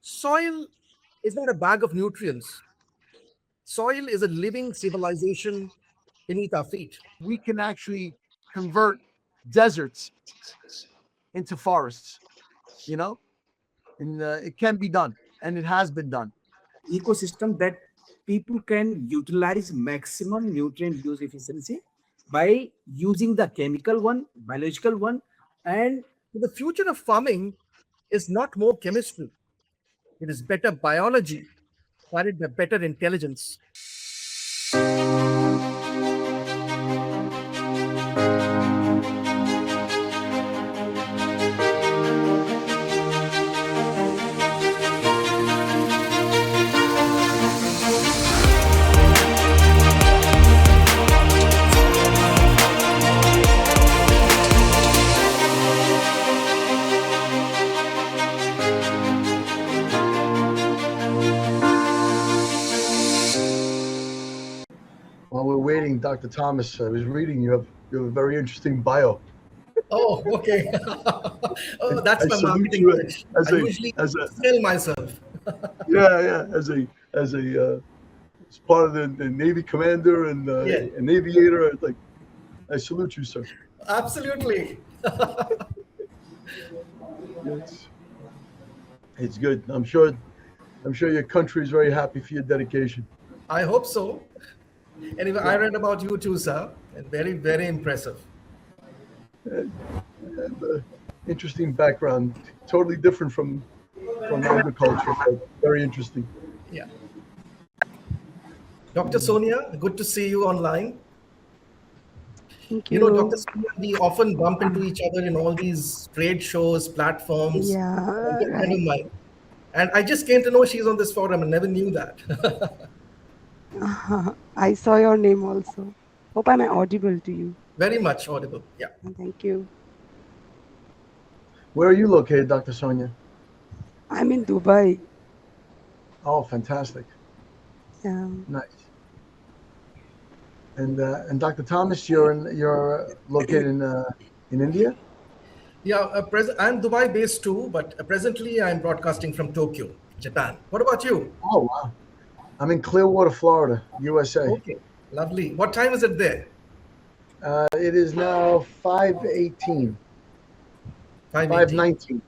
Soil is not a bag of nutrients. Soil is a living civilization beneath our feet. We can actually convert deserts into forests, you know, and it can be done, and it has been done. Ecosystem that people can utilize maximum nutrient use efficiency by using the chemical one, biological one, and The future of farming is not more chemistry, it is better biology, carried by better intelligence. While we're waiting, Dr. Thomas, I was reading you have a very interesting bio. Oh, okay. Oh, that's I my salute marketing you pitch. as I a usually as a sell myself. yeah, as part of the Navy commander and Yeah, an aviator. Like, I salute you, sir. absolutely. It's it's good. I'm sure your country is very happy for your dedication. I hope so. Anyway, I Yeah, read about you too, sir, and very, very impressive. and, and interesting background, totally different from agriculture, but very interesting. Yeah. Dr. Sonia, good to see you online. Thank You know, Dr. you. Sonia, we often bump into each other in all these trade shows, platforms. A Yeah, good friend of right. mine. And I just came to know she's on this forum and never knew that. I saw your name also. Hope I'm audible to you. Very much audible. Yeah. Thank you. Where are you located, Dr. Sonia? I'm in Dubai. Oh, fantastic. Um, Nice. And Dr. Thomas, you're located in India? Yeah, I'm Dubai based too, but presently I'm broadcasting from Tokyo, Japan. What about you? Oh, wow. I'm in Clearwater, Florida, USA. Okay, lovely. What time is it there? It is now 5:18, 5:18. 5:19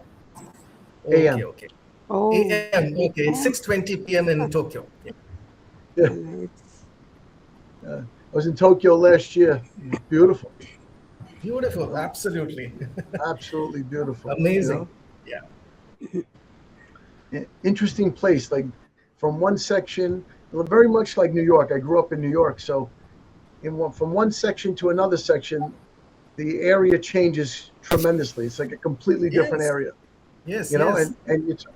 Okay, a.m. okay. oh, AM. Okay, it's AM. 6:20 p.m. in Tokyo. Yeah. Yeah, It's I was in Tokyo last year. Beautiful, you Beautiful, know, absolutely. absolutely beautiful. You Amazing. know, Yeah. Interesting place. Like from one section, very much like New York. I grew up in New York, so from one section to another section, the area changes tremendously. It's like a completely different Yes, area. yes, You know, yes,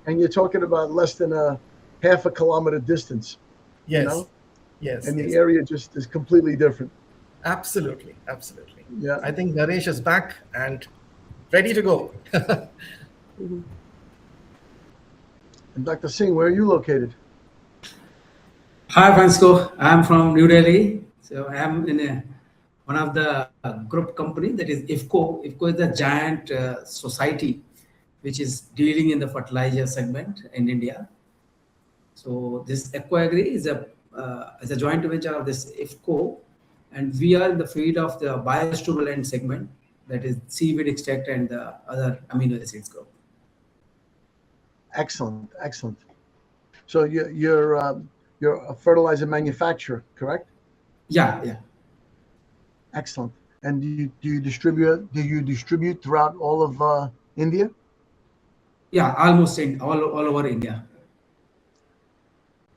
and you're talking about less than a half a kilometer distance. You yes, know, yes, and the yes. area just is completely different. Absolutely, absolutely. Yeah. I think Naresh is back and ready to go. mhm. And Dr. Singh, where are you located? Hi, Francisco. I'm from New Delhi. So I'm in one of the group company that is IFCO. IFCO is the giant society which is dealing in the fertilizer segment in India. So this EcoAgri is a joint venture of this IFCO, and we are in the field of the biostimulant segment, that is seaweed extract and the other amino acids group. Excellent, excellent. So you're a fertilizer manufacturer, correct? Yeah, yeah, Excellent. And do you distribute throughout all of India? yeah. Almost in all over India.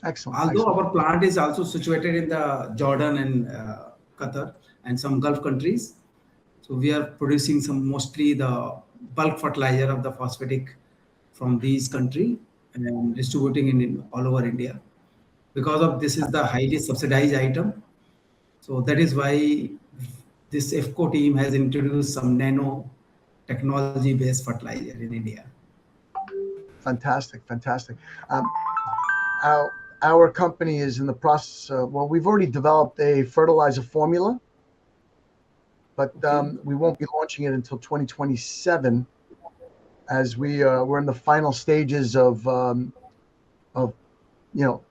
Excellent, Although excellent. our plant is also situated in the Jordan and Qatar and some Gulf countries, so we are producing some mostly the bulk fertilizer of the phosphatic from these country and distributing in all over India. Because of this is the highly subsidized item, so that is why this FCO team has introduced some nano technology based fertilizer in India. Fantastic, fantastic. Um, our company is in the process. Well, we've already developed a fertilizer formula, but Okay. we won't be launching it until 2027, as we're in the final stages of of, you know,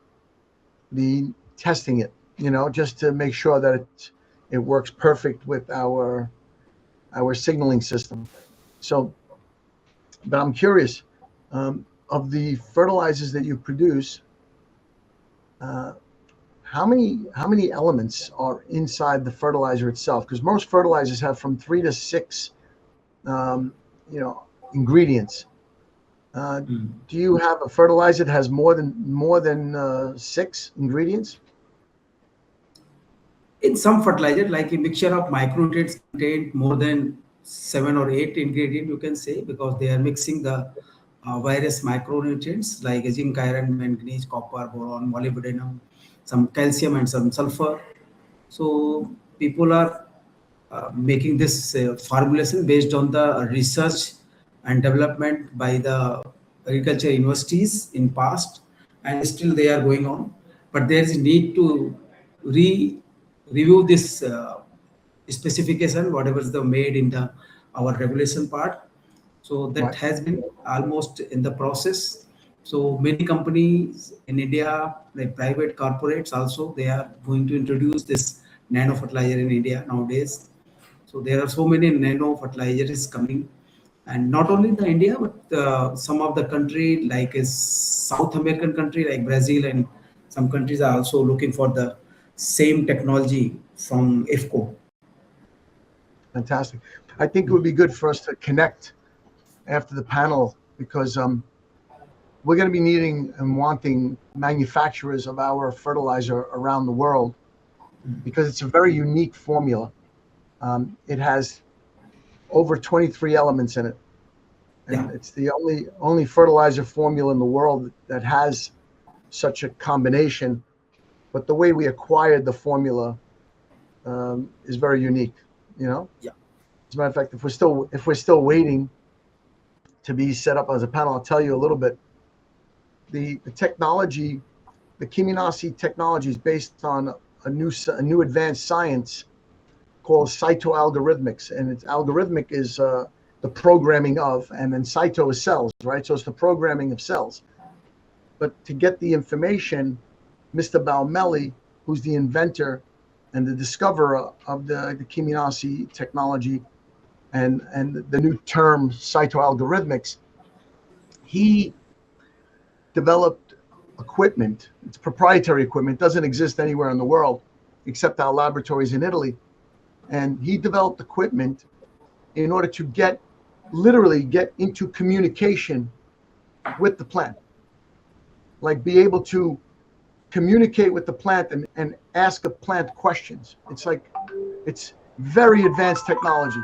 the testing it, you know, just to make sure that it works perfect with our signaling system. So, but I'm curious, of the fertilizers that you produce, uh, how many elements are inside the fertilizer itself? Because most fertilizers have from 3 to 6, um, you know, ingredients. Do you have a fertilizer that has more than 6 ingredients? In some fertilizer, like a mixture of micronutrients contain more than 7 or 8 ingredients, you can say, because they are mixing the various micronutrients like zinc, iron, manganese, copper, boron, molybdenum, some calcium, and some sulfur. So people are making this formulation based on the research and development by the agriculture universities in past, and still they are going on. But there is need to review this specification, whatever is the made in the our regulation part. So that Right. has been almost in the process. So many companies in India, like private corporates also, they are going to introduce this nano fertilizer in India nowadays. So there are so many nano fertilizers coming, and not only in the India, but some of the country like a South American country like Brazil, and some countries are also looking for the same technology from IFCO. Fantastic. I think it would be good for us to connect after the panel, because we're going to be needing and wanting manufacturers of our fertilizer around the world, because it's a very unique formula. It has over 23 elements in it, and Yeah. it's the only fertilizer formula in the world that has such a combination. But the way we acquired the formula is very unique. You know, Yeah. as a matter of fact, if we're still waiting to be set up as a panel, I'll tell you a little bit. The technology, the Kiminasi technology, is based on a new advanced science called cytoalgorithmics, and it's algorithmic is the programming of, and then cyto is cells, right? So it's the programming of cells. But to get the information, Mr. Baumelli, who's the inventor and the discoverer of the Kiminasi technology and the new term cytoalgorithmics, he developed equipment. It's proprietary equipment, doesn't exist anywhere in the world except our laboratories in Italy. And he developed equipment in order to literally get into communication with the plant, like be able to communicate with the plant and ask a plant questions. It's very advanced technology.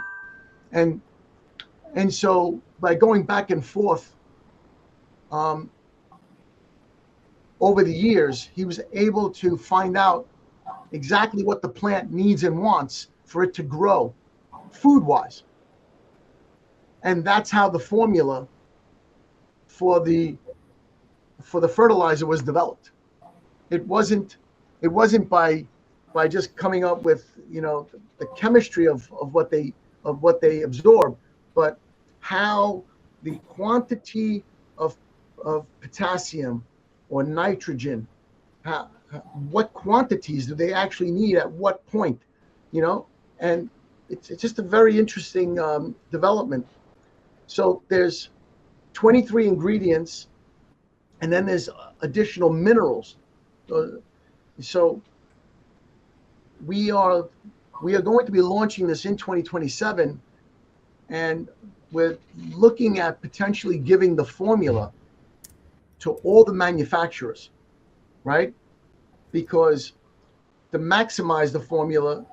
And so by going back and forth, over the years, he was able to find out exactly what the plant needs and wants for it to grow food-wise. And that's how the formula for the fertilizer was developed. It wasn't by just coming up with, you know, the chemistry of what they absorb, but how the quantity of potassium or nitrogen, what quantities do they actually need at what point, you know? And it's just a very interesting development. So there's 23 ingredients, and then there's additional minerals. So we are going to be launching this in 2027, and we're looking at potentially giving the formula to all the manufacturers, right? Because to maximize the formula,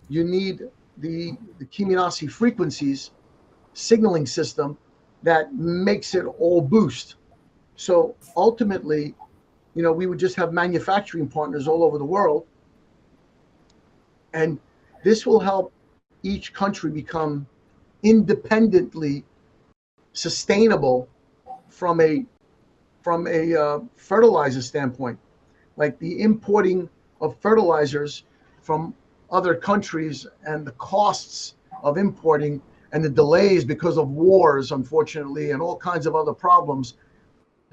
you need the Kiminasi frequencies signaling system that makes it all boost. So ultimately, you know, we would just have manufacturing partners all over the world, and this will help each country become independently sustainable from a fertilizer standpoint. Like the importing of fertilizers from other countries and the costs of importing and the delays because of wars, unfortunately, and all kinds of other problems.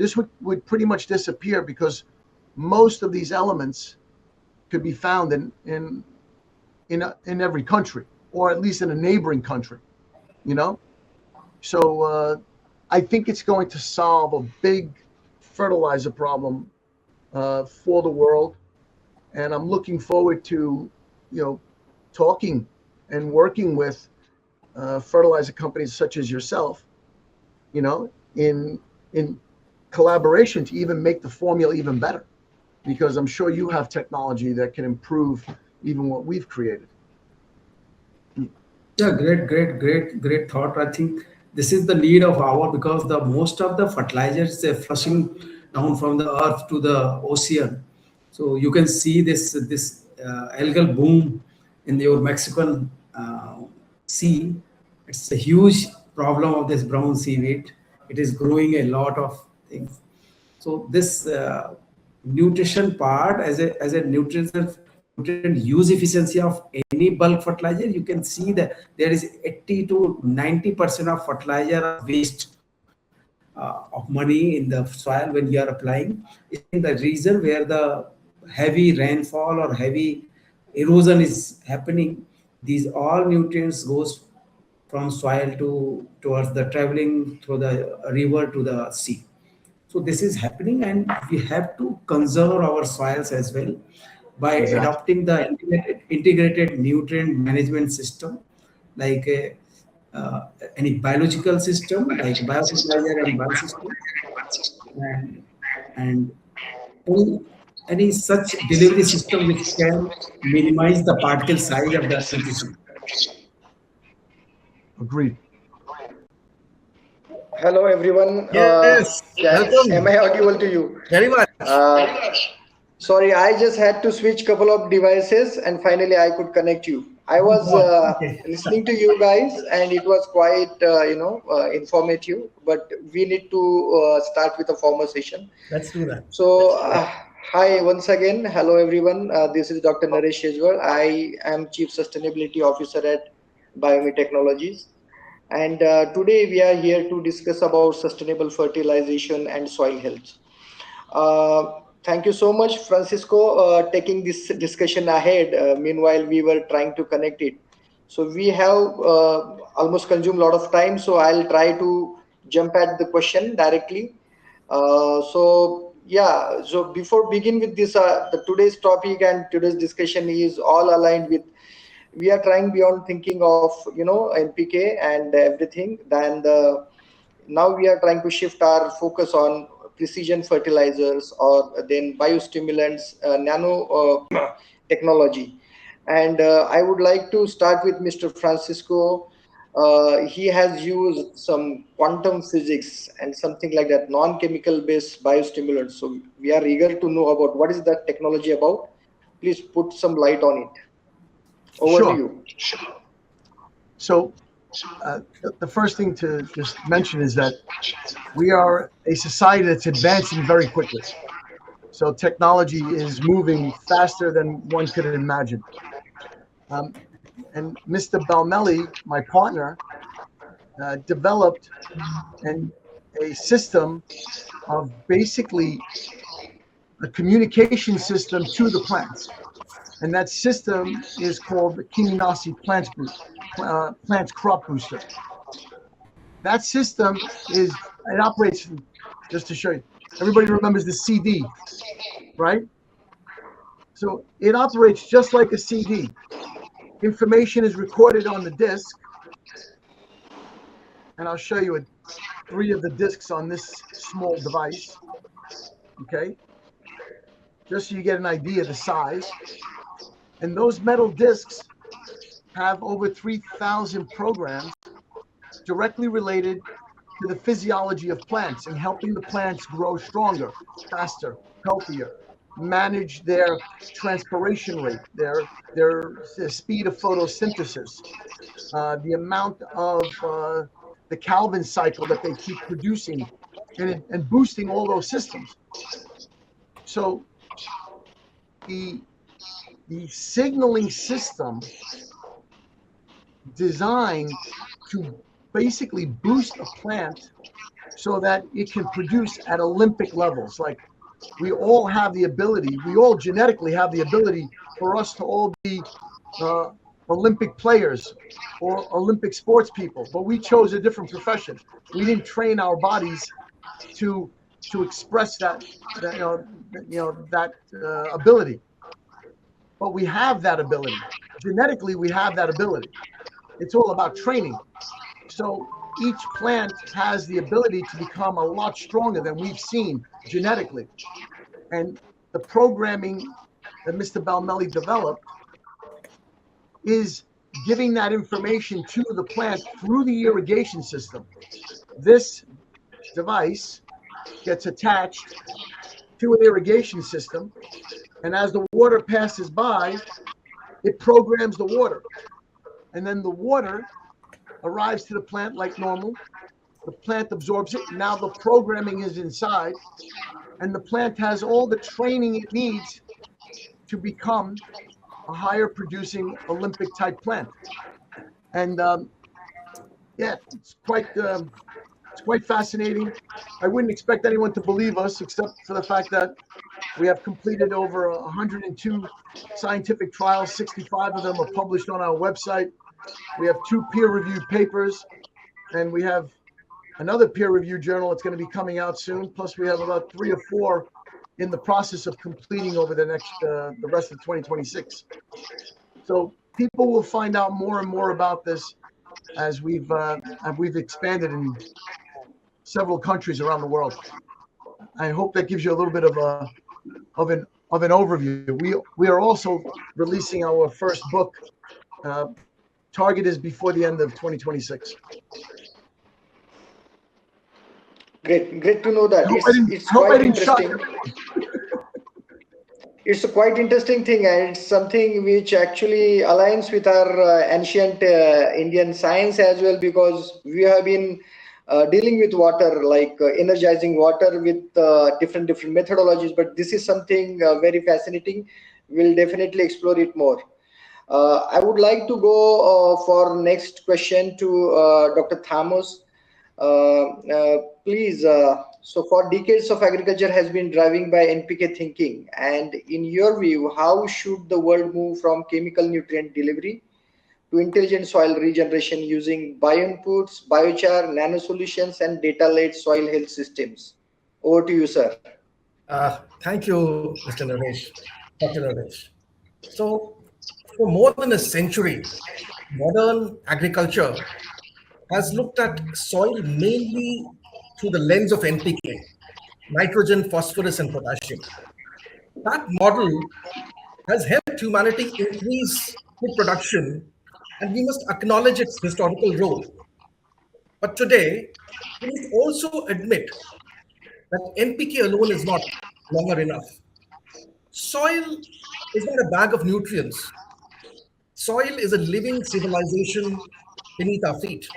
this would pretty much disappear, because most of these elements could be found in every country, or at least in a neighboring country, you know. So I think it's going to solve a big fertilizer problem for the world, and I'm looking forward to, talking and working with fertilizer companies such as yourself, in collaboration to even make the formula even better, because I'm sure you have technology that can improve even what we've created. Yeah, great thought. I think this is the need of our, because the most of the fertilizers are flushing down from the earth to the ocean. So you can see this algal boom in your Mexican sea. It's a huge problem of this brown seaweed. It is growing a lot of things. So this nutrition part, as a nutrient use efficiency of any bulk fertilizer, you can see that there is 80 to 90% of fertilizer are waste of money in the soil when you are applying. In the region where the heavy rainfall or heavy erosion is happening, these all nutrients goes from soil to towards the traveling through the river to the sea. So this is happening, and we have to conserve our soils as well by Exactly. adopting the integrated nutrient management system, like any biological system like biofertilizer and biosystem, and and any, any such delivery system which can minimize the particle size of the nutrition. Agreed. Hello, everyone. Yes, Am welcome I audible to you? very much. Sorry, I just had to switch couple of devices, and finally I could connect you. I No was problem. Okay, listening to you guys, and it was quite informative. But we need to start with a formal session. let's do that. So, hi once again. Hello, everyone. This is Dr. Naresh Shejwar. I am Chief Sustainability Officer at Biomi Technologies. And today we are here to discuss about sustainable fertilization and soil health. Thank you so much, Francisco, taking this discussion ahead. Meanwhile, we were trying to connect it. So we have almost consumed a lot of time. So I'll try to jump at the question directly. So yeah, so before begin with this, the today's topic and today's discussion is all aligned with, we are trying beyond thinking of NPK and everything. Then now we are trying to shift our focus on precision fertilizers, or then biostimulants, nano technology. And I would like to start with Mr. Francisco. He has used some quantum physics and something like that, non-chemical based biostimulants. So we are eager to know about what is that technology about. Please put some light on it. Over to Sure. you. So the first thing to just mention is that we are a society that's advancing very quickly. So technology is moving faster than one could imagine. And Mr. Balmelli, my partner, developed a system of basically a communication system to the plants. And that system is called the Kiminasi Plants Crop Booster. That system it operates, just to show you, everybody remembers the CD, right? So it operates just like a CD. Information is recorded on the disk, and I'll show you 3 of the disks on this small device, okay? Just so you get an idea of the size. And those metal disks have over 3,000 programs directly related to the physiology of plants and helping the plants grow stronger, faster, healthier, manage their transpiration rate, their speed of photosynthesis, the amount of the Calvin cycle that they keep producing, and boosting all those systems. So the signaling system designed to basically boost a plant so that it can produce at Olympic levels. Like we all have the ability, we all genetically have the ability for us to all be Olympic players or Olympic sports people, but we chose a different profession. We didn't train our bodies to express that ability, but we have that ability. Genetically, we have that ability. It's all about training. So each plant has the ability to become a lot stronger than we've seen genetically. And the programming that Mr. Balmelli developed is giving that information to the plant through the irrigation system. This device gets attached to an irrigation system, and as the water passes by, it programs the water. And then the water arrives to the plant like normal. The plant absorbs it. Now the programming is inside, and the plant has all the training it needs to become a higher producing Olympic type plant. And yeah, it's quite fascinating. I wouldn't expect anyone to believe us, except for the fact that we have completed over 102 scientific trials. 65 of them are published on our website. We have 2 peer-reviewed papers, and we have another peer-reviewed journal that's going to be coming out soon. Plus, we have about 3 or 4 in the process of completing over the rest of 2026. So people will find out more and more about this as we've expanded in several countries around the world. I hope that gives you a little bit of an overview. We are also releasing our first book. Target is before the end of 2026. Great to know that. It's quite interesting. It's a quite interesting thing, and it's something which actually aligns with our ancient Indian science as well, because we have been dealing with water, like energizing water with different methodologies. But this is something very fascinating. We'll definitely explore it more. I would like to go for next question to Dr. Thomas. Please, so for decades of agriculture has been driving by NPK thinking, and in your view, how should the world move from chemical nutrient delivery to intelligent soil regeneration using bioinputs, biochar, nano solutions, and data-led soil health systems? Over to you, sir. Thank you, Mr. Naresh, Dr. Naresh. So, for more than a century, modern agriculture has looked at soil mainly through the lens of NPK, nitrogen, phosphorus, and potassium. That model has helped humanity increase food production, and we must acknowledge its historical role. But today, we must also admit that NPK alone is not longer enough. Soil is not a bag of nutrients. Soil is a living civilization beneath our feet.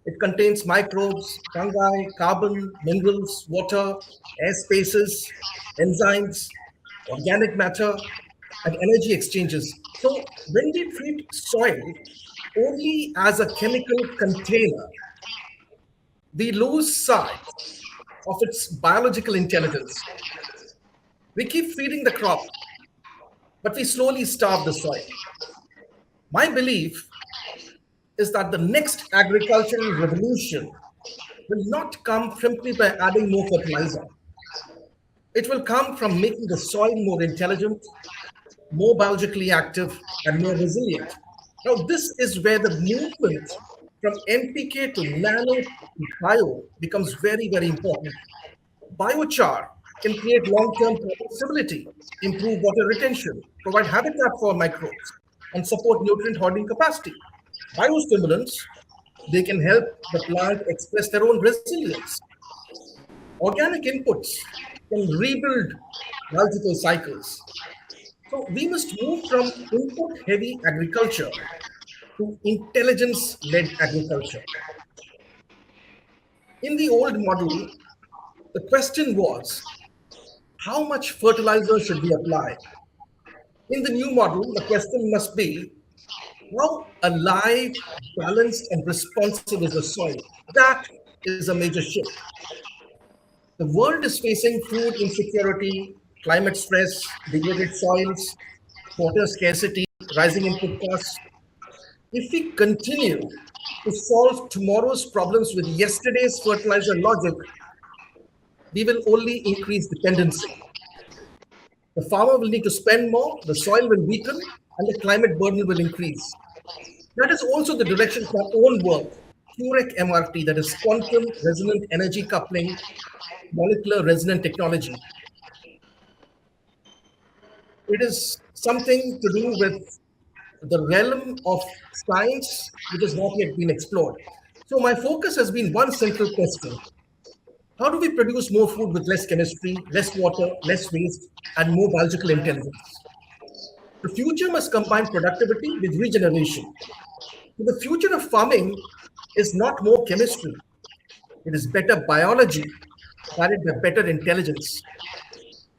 It contains microbes, fungi, carbon, minerals, water, air spaces, enzymes, organic matter, and energy exchanges. So when we treat soil only as a chemical container, we lose sight of its biological intelligence. We keep feeding the crop, but we slowly starve the soil. My belief is that the next agricultural revolution will not come simply by adding more fertilizer. It will come from making the soil more intelligent, more biologically active, and more resilient. Now, this is where the movement from NPK to nano to bio becomes very, very important. Biochar can create long-term stability, improve water retention, provide habitat for microbes, and support nutrient hoarding capacity. Biostimulants, they can help the plant express their own resilience. Organic inputs can rebuild biological cycles. So we must move from input-heavy agriculture to intelligence-led agriculture. In the old model, the question was, how much fertilizer should we apply? In the new model, the question must be, How alive, balanced, and responsive is the soil? That is a major shift. The world is facing food insecurity, climate stress, degraded soils, water scarcity, rising input costs. If we continue to solve tomorrow's problems with yesterday's fertilizer logic, we will only increase dependency. The farmer will need to spend more, the soil will weaken, and the climate burden will increase. That is also the direction for our own work. QREC MRT, that is quantum resonant energy coupling, molecular resonant technology. It is something to do with the realm of science which has not yet been explored. So my focus has been one central question. How do we produce more food with less chemistry, less water, less waste, and more biological intelligence? The future must combine productivity with regeneration. So the future of farming is not more chemistry, it is better biology, guided by better intelligence.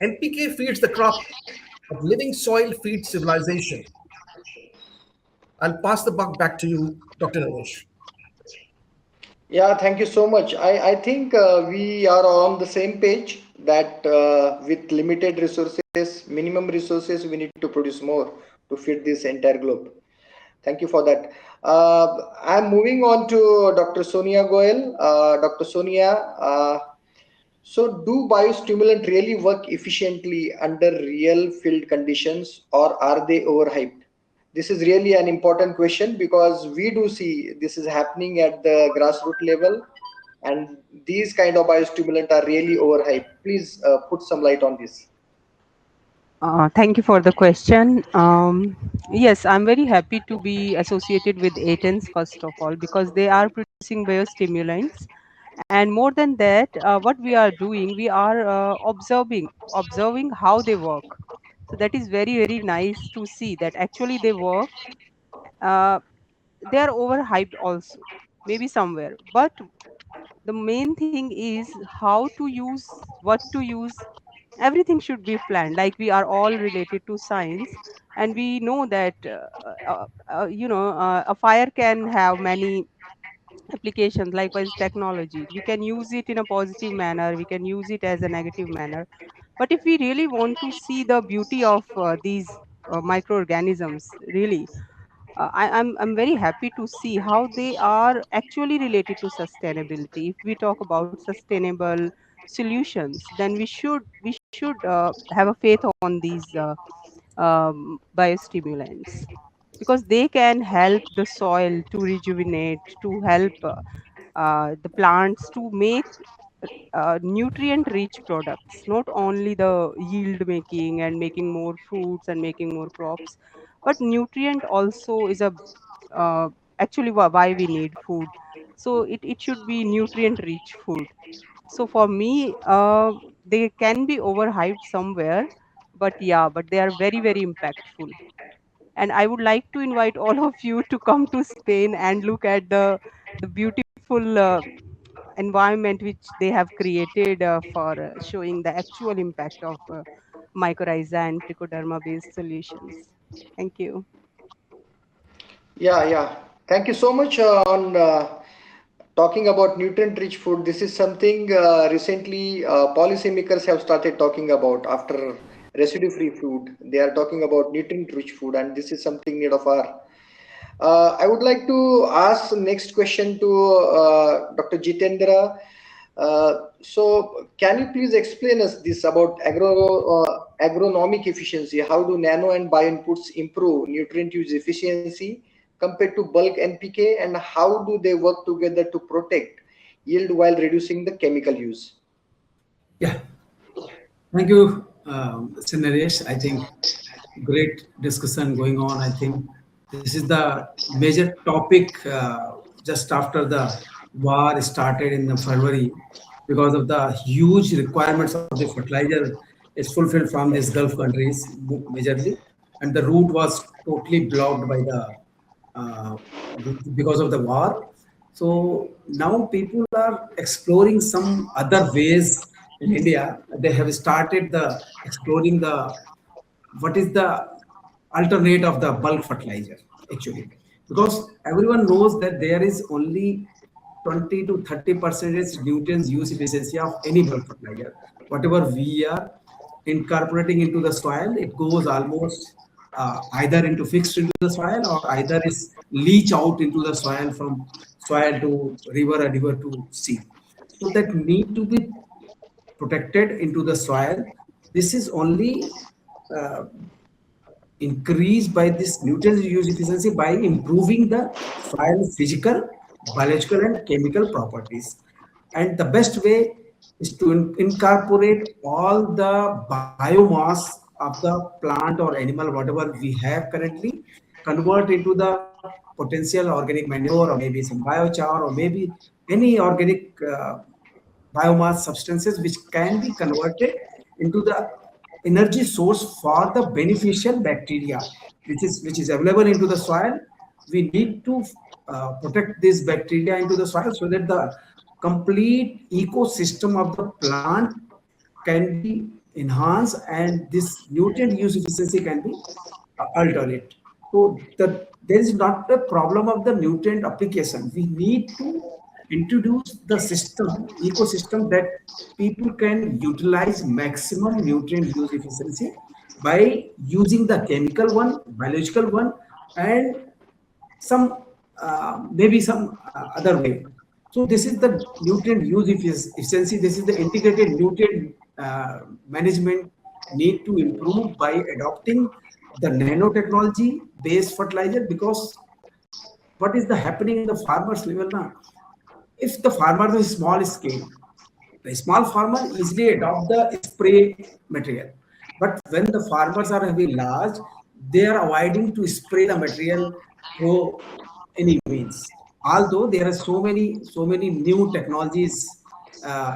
NPK feeds the crop, but living soil feeds civilization. I'll pass the buck back to you, Dr. Naresh. Yeah, thank you so much. I think we are on the same page that with limited resources, minimum resources, we need to produce more to feed this entire globe. Thank you for that. I'm moving on to Dr. Sonia Goel. Dr. Sonia, so do biostimulant really work efficiently under real field conditions, or are they overhyped? This is really an important question because we do see this is happening at the grassroots level, and these kind of biostimulant are really overhyped. Please put some light on this. Thank you for the question. Yes, I'm very happy to be associated with ATENS first of all because they are producing biostimulants, and more than that, what we are doing, we are observing how they work. So that is very nice to see that actually they work. Uh, they are overhyped also, maybe somewhere, but the main thing is how to use, what to use. Everything should be planned, like we are all related to science, and we know that a fire can have many applications. Likewise, technology, we can use it in a positive manner, we can use it as a negative manner. But if we really want to see the beauty of these microorganisms, really, I'm very happy to see how they are actually related to sustainability. If we talk about sustainable solutions, then we should have a faith on these biostimulants, because they can help the soil to rejuvenate, to help the plants to make nutrient rich products, not only the yield making and making more fruits and making more crops, but nutrient also is a uh, actually why we need food. So it should be nutrient rich food. So for me, they can be overhyped somewhere, but yeah, but they are very impactful. And I would like to invite all of you to come to Spain and look at the beautiful environment which they have created for showing the actual impact of mycorrhiza and trichoderma based solutions. Thank you. Yeah, yeah. Thank you so much on talking about nutrient-rich food. This is something recently policymakers have started talking about after residue-free food. They are talking about nutrient-rich food, and this is something need of our. I would like to ask next question to Dr. Jitendra. So, can you please explain us this about agronomic efficiency? How do nano and bio inputs improve nutrient use efficiency compared to bulk NPK, and how do they work together to protect yield while reducing the chemical use? Yeah, thank you, Mr. Naresh. I think great discussion going on. I think this is the major topic just after the war started in the February, because of the huge requirements of the fertilizer is fulfilled from these Gulf countries majorly, and the route was totally blocked by the uh, because of the war. So now people are exploring some other ways in India. They have started the exploring the what is the alternate of the bulk fertilizer actually. because everyone knows that there is only 20 to 30% nutrients use efficiency of any bulk fertilizer. Whatever we are incorporating into the soil, it goes almost either into fixed into the soil or either is leach out into the soil from soil to river or river to sea. So that need to be protected into the soil. This is only uh, increased by this nutrient use efficiency by improving the soil physical, biological, and chemical properties. And the best way is to incorporate all the biomass of the plant or animal, whatever we have currently, convert into the potential organic manure or maybe some biochar or maybe any organic biomass substances which can be converted into the energy source for the beneficial bacteria which is available into the soil. We need to protect this bacteria into the soil so that the complete ecosystem of the plant can be enhanced and this nutrient use efficiency can be altered. So there is not a problem of the nutrient application. We need to introduce the system, ecosystem that people can utilize maximum nutrient use efficiency by using the chemical one, biological one, and some maybe some other way. So this is the nutrient use efficiency. This is the integrated nutrient management need to improve by adopting the nanotechnology based fertilizer, because what is the happening in the farmers level now? If the farmer is small scale, the small farmer easily adopt the spray material. But when the farmers are having large, they are avoiding to spray the material through any means. Although there are so many new technologies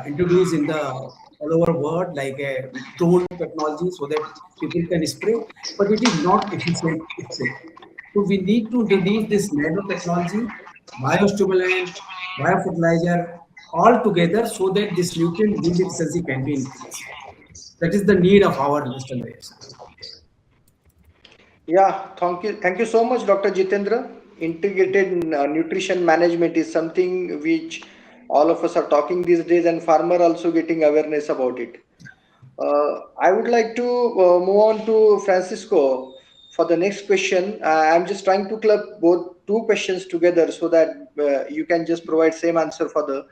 introduced in the all over world, like a drone technology, so that people can spray, but it is not efficient itself. So we need to introduce this nanotechnology, biostimulant, biofertilizer all together so that this nutrient yield efficiency can be increased. That is the need of our generation. Yeah, thank you so much, Dr. Jitendra. Integrated nutrition management is something which all of us are talking these days, and farmer also getting awareness about it. I would like to move on to Francisco for the next question. I'm just trying to club both two questions together so that you can just provide same answer for the.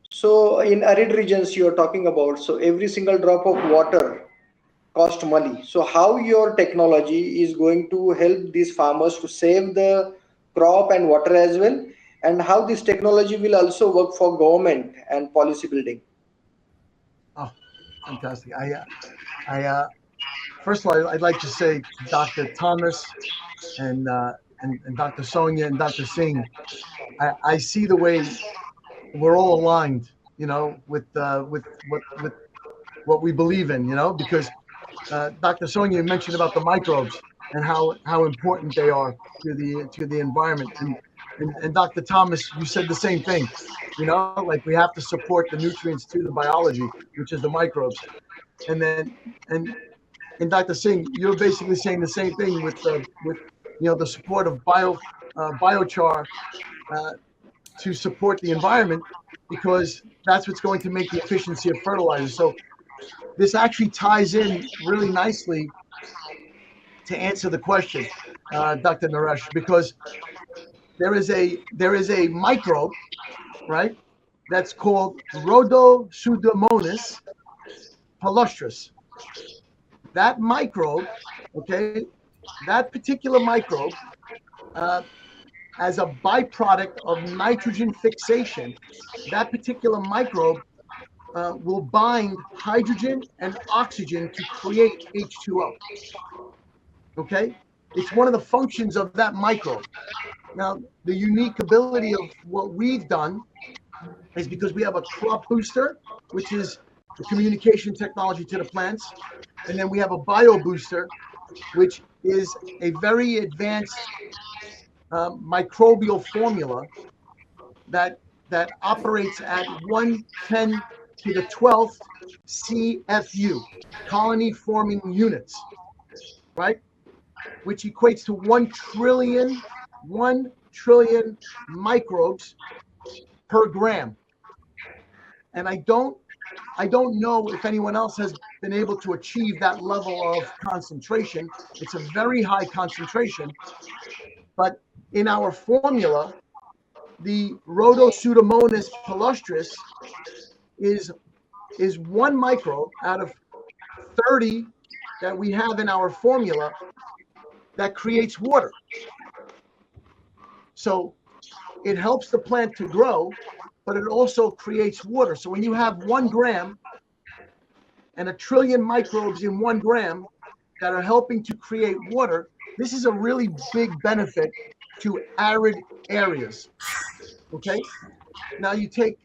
So in arid regions you are talking about, so every single drop of water cost money. So how your technology is going to help these farmers to save the crop and water as well, and how this technology will also work for government and policy building. Oh, fantastic. First of all, I'd like to say to Dr. Thomas and Dr. Sonia and Dr. Singh, I see the way we're all aligned, with what we believe in, because Dr. Sonia mentioned about the microbes and how important they are to the environment, and Dr. Thomas, you said the same thing, like we have to support the nutrients to the biology, which is the microbes, and then and and Dr. Singh, you're basically saying the same thing with the support of biochar uh, to support the environment, because that's what's going to make the efficiency of fertilizer. So this actually ties in really nicely to answer the question, Dr. Naresh, because there is a microbe, right? That's called Rhodopseudomonas palustris. That microbe, okay, that particular microbe, uh, as a byproduct of nitrogen fixation, that particular microbe will bind hydrogen and oxygen to create H2O. Okay, it's one of the functions of that microbe. Now, the unique ability of what we've done is because we have a crop booster, which is the communication technology to the plants, and then we have a bio booster, which is a very advanced microbial formula that operates at 110 to the 12th CFU, colony forming units, right? Which equates to 1 trillion 1 trillion microbes per gram. And I don't know if anyone else has been able to achieve that level of concentration. It's a very high concentration, but in our formula, the Rhodopseudomonas palustris is 1 microbe out of 30 that we have in our formula that creates water. So it helps the plant to grow, but it also creates water. So when you have 1 gram and 1 trillion microbes in 1 gram that are helping to create water, this is a really big benefit to arid areas. Okay? Now you take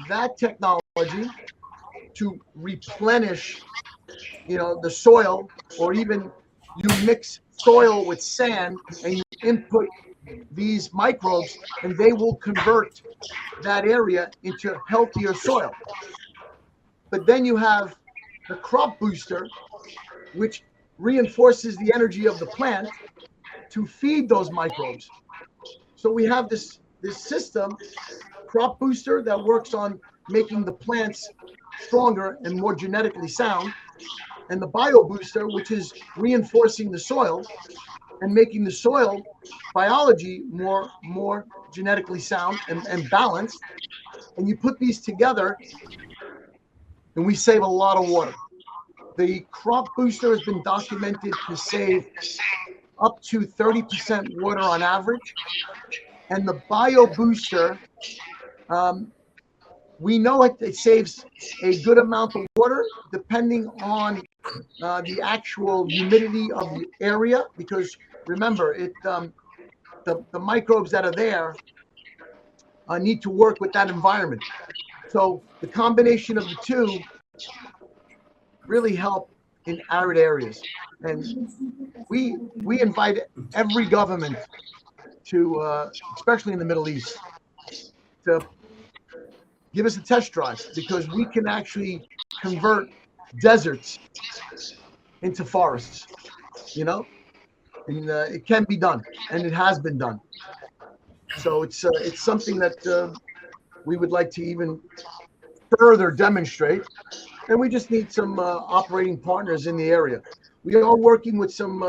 that technology to replenish, the soil, or even you mix soil with sand and you input these microbes, and they will convert that area into healthier soil. But then you have the crop booster, which reinforces the energy of the plant to feed those microbes. So we have this system, crop booster, that works on making the plants stronger and more genetically sound, and the bio booster, which is reinforcing the soil and making the soil biology more genetically sound and balanced. And you put these together and we save a lot of water. The crop booster has been documented to save up to 30% water on average. And the bio booster, we know it saves a good amount of water depending on the actual humidity of the area, because remember, the microbes that are there need to work with that environment. So the combination of the two really help in arid areas. And we invite every government to, especially in the Middle East, to give us a test drive, because we can actually convert deserts into forests, and it can be done, and it has been done. So it's something that we would like to even further demonstrate, and we just need some operating partners in the area. We are working with some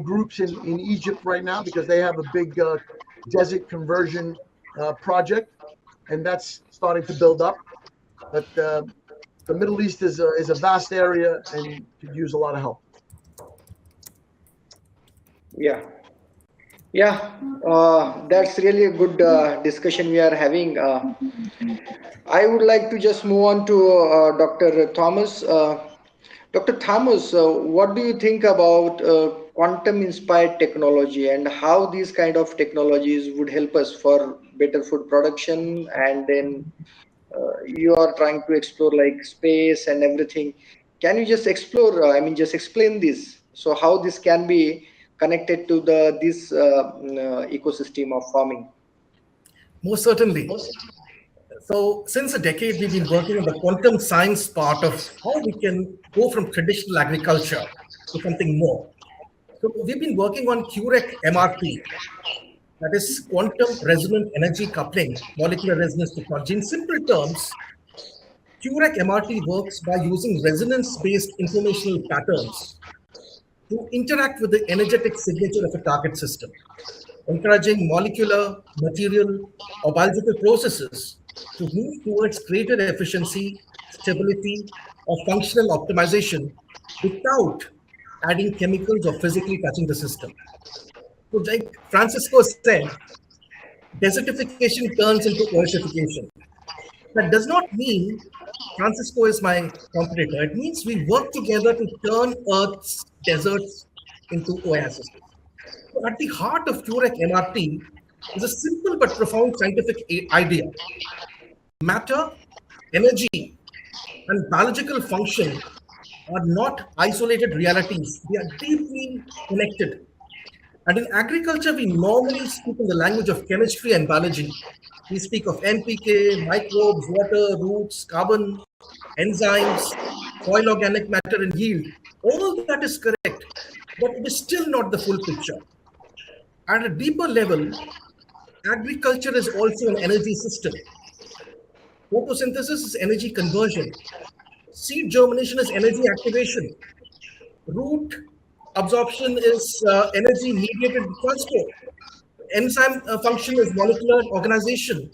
groups in Egypt right now, because they have a big desert conversion project, and that's starting to build up. But the Middle East is a vast area and could use a lot of help. Yeah. Yeah, that's really a good discussion we are having. I would like to just move on to Dr. Thomas. Dr. Thomas, what do you think about quantum inspired technology and how these kind of technologies would help us for better food production? And then you are trying to explore like space and everything. Can you just explore, just explain this? So how this can be connected to this ecosystem of farming? Most certainly. So, since a decade, we've been working on the quantum science part of how we can go from traditional agriculture to something more. So, we've been working on QREC MRT, that is quantum resonant energy coupling, molecular resonance technology. In simple terms, QREC MRT works by using resonance based informational patterns to interact with the energetic signature of a target system, encouraging molecular, material, or biological processes to move towards greater efficiency, stability, or functional optimization without adding chemicals or physically touching the system. So, like Francisco said, desertification turns into oasification. That does not mean Francisco is my competitor. It means we work together to turn Earth's deserts into oases. So at the heart of QREC MRT is a simple but profound scientific idea. Matter, energy, and biological function are not isolated realities. They are deeply connected. And in agriculture, we normally speak in the language of chemistry and biology. We speak of NPK, microbes, water, roots, carbon, enzymes, soil organic matter, and yield. All that is correct, but it is still not the full picture. At a deeper level, agriculture is also an energy system. Photosynthesis is energy conversion. Seed germination is energy activation. Root absorption is energy mediated transport. Enzyme function is molecular organization.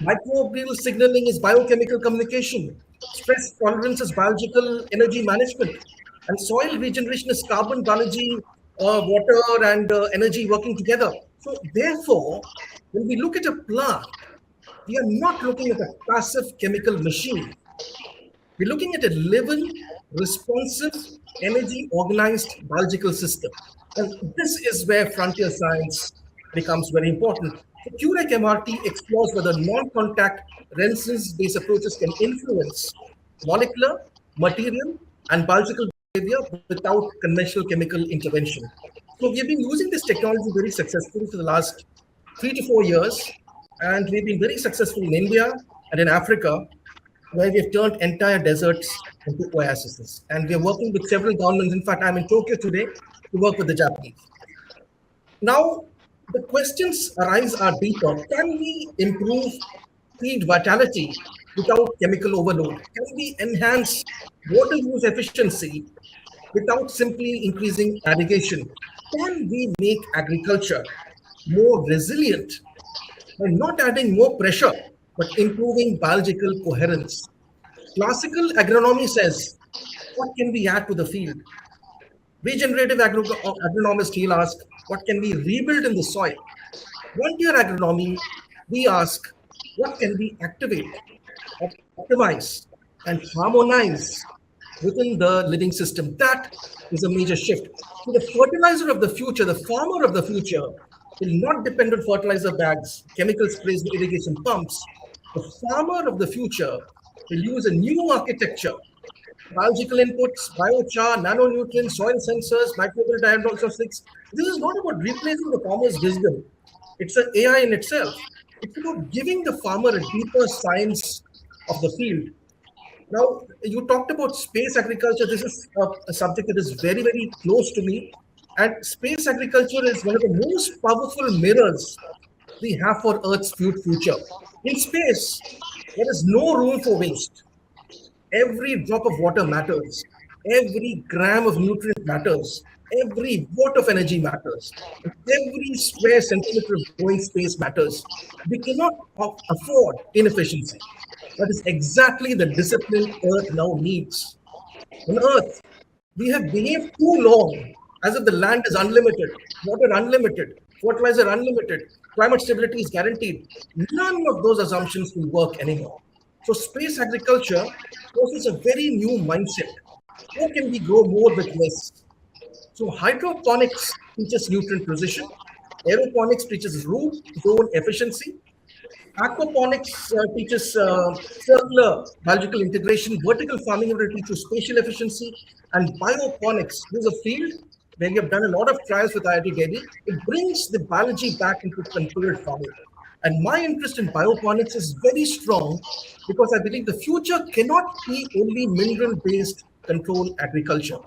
Microbial signaling is biochemical communication. Stress tolerance is biological energy management. And soil regeneration is carbon, biology, water, and energy working together. So, therefore, when we look at a plant, we are not looking at a passive chemical machine. We're looking at a living, responsive, energy organized biological system. And this is where frontier science becomes very important. So QREC MRT explores whether non contact resistance based approaches can influence molecular, material, and biological behavior without conventional chemical intervention. So we have been using this technology very successfully for the last 3 to 4 years, and we've been very successful in India and in Africa, where we have turned entire deserts into oases. And we are working with several governments. In fact, I'm in Tokyo today to work with the Japanese. Now, the questions arise are deeper. Can we improve feed vitality without chemical overload? Can we enhance water use efficiency without simply increasing irrigation? Can we make agriculture more resilient by not adding more pressure but improving biological coherence? Classical agronomy says, what can we add to the field? Regenerative agronomists, he'll ask, what can we rebuild in the soil? Frontier agronomy, we ask, what can we activate, optimize, and harmonize within the living system? That is a major shift. So the fertilizer of the future, the farmer of the future, will not depend on fertilizer bags, chemical sprays, and irrigation pumps. The farmer of the future will use a new architecture: biological inputs, biochar, nanonutrients, soil sensors, microbial diagnostics. This is not about replacing the farmer's wisdom. It's an AI in itself. It's about giving the farmer a deeper science of the field. Now, you talked about space agriculture. This is a subject that is very, very close to me. And space agriculture is one of the most powerful mirrors we have for Earth's future. In space, there is no room for waste. Every drop of water matters. Every gram of nutrient matters. Every watt of energy matters. Every square centimeter of growing space matters. We cannot afford inefficiency. That is exactly the discipline Earth now needs. On Earth, we have behaved too long as if the land is unlimited, water unlimited, fertilizer unlimited, climate stability is guaranteed. None of those assumptions will work anymore. So, space agriculture forces a very new mindset. How can we grow more with less? So, hydroponics teaches nutrient precision, aeroponics teaches root zone efficiency, aquaponics teaches circular biological integration. Vertical farming will teach you spatial efficiency. And bioponics, this is a field where we have done a lot of trials with IIT Delhi. It brings the biology back into controlled farming. And my interest in bioponics is very strong because I believe the future cannot be only mineral-based control agriculture.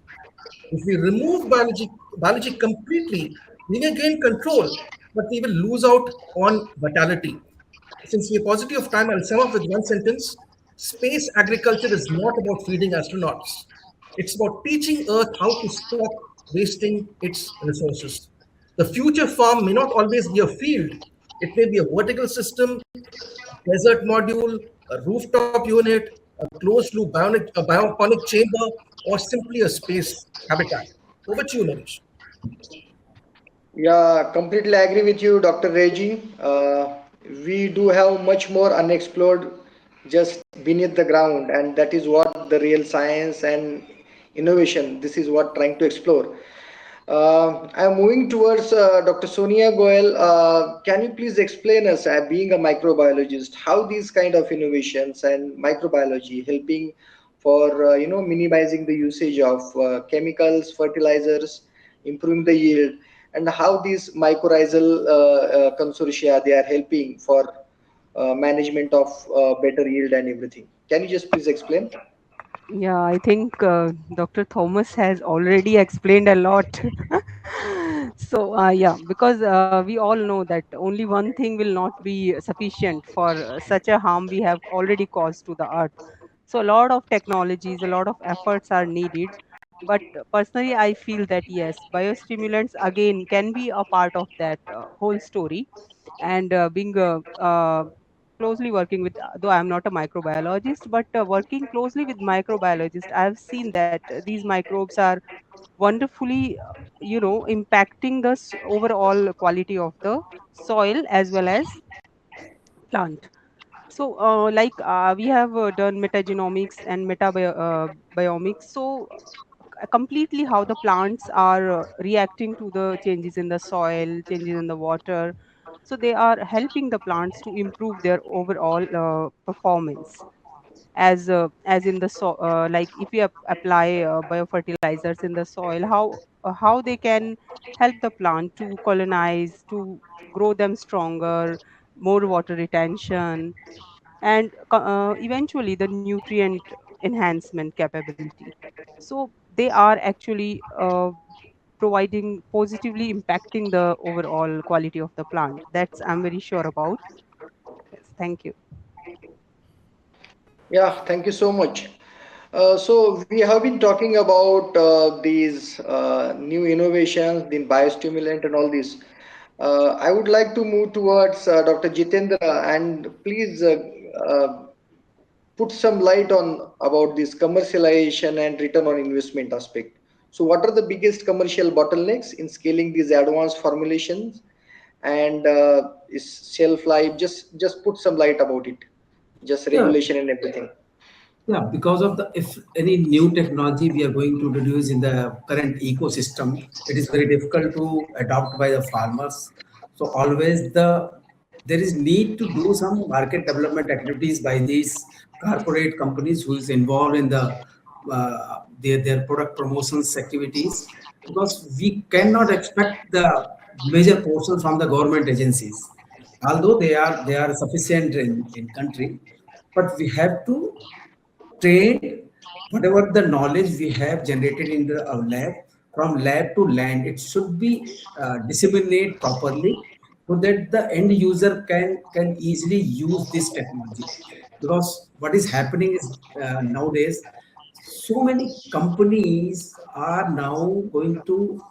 If we remove biology completely, we may gain control, but we will lose out on vitality. Since we're positive of time, I'll sum up with one sentence. Space agriculture is not about feeding astronauts. It's about teaching Earth how to stop wasting its resources. The future farm may not always be a field. It may be a vertical system, a desert module, a rooftop unit, a closed loop bioponic chamber, or simply a space habitat. Over to you, Manish. Yeah, completely agree with you, Dr. Reji. We do have much more unexplored just beneath the ground, and that is what the real science and innovation. This is what trying to explore. I'm moving towards Dr. Sonia Goel. Can you please explain us, being a microbiologist, how these kind of innovations and microbiology helping for minimizing the usage of chemicals, fertilizers, improving the yield, and how these mycorrhizal consortia they are helping for management of better yield and everything. Can you just please explain? Yeah, I think Dr. Thomas has already explained a lot. So, yeah, because we all know that only one thing will not be sufficient for such a harm we have already caused to the earth. So, a lot of technologies, a lot of efforts are needed. But personally, I feel that yes, biostimulants again can be a part of that whole story. And being closely working with, though I'm not a microbiologist, but working closely with microbiologists, I've seen that these microbes are wonderfully impacting the overall quality of the soil as well as plant. So we have done metagenomics and metabiomics, so completely how the plants are reacting to the changes in the soil, changes in the water, so they are helping the plants to improve their overall performance. As in the like if you apply biofertilizers in the soil, how they can help the plant to colonize, to grow them stronger, more water retention, and eventually the nutrient enhancement capability. So they are actually providing, positively impacting the overall quality of the plant. That's I'm very sure about. Yes, thank you. Yeah, thank you so much. So we have been talking about these new innovations, the biostimulant and all this. I would like to move towards Dr. Jitendra, and please put some light on about this commercialization and return on investment aspect. So what are the biggest commercial bottlenecks in scaling these advanced formulations, and is shelf life? Just put some light about it. Just Yeah, regulation and everything. yeah, because of the if any new technology we are going to introduce in the current ecosystem, it is very difficult to adopt by the farmers. So always there is need to do some market development activities by these corporate companies who is involved in the their product promotions activities, because we cannot expect the major portion from the government agencies, although they are sufficient in country, but we have to train whatever the knowledge we have generated in the our lab, from lab to land. It should be disseminated properly so that the end user can easily use this technology. Because what is happening is nowadays so many companies are now going to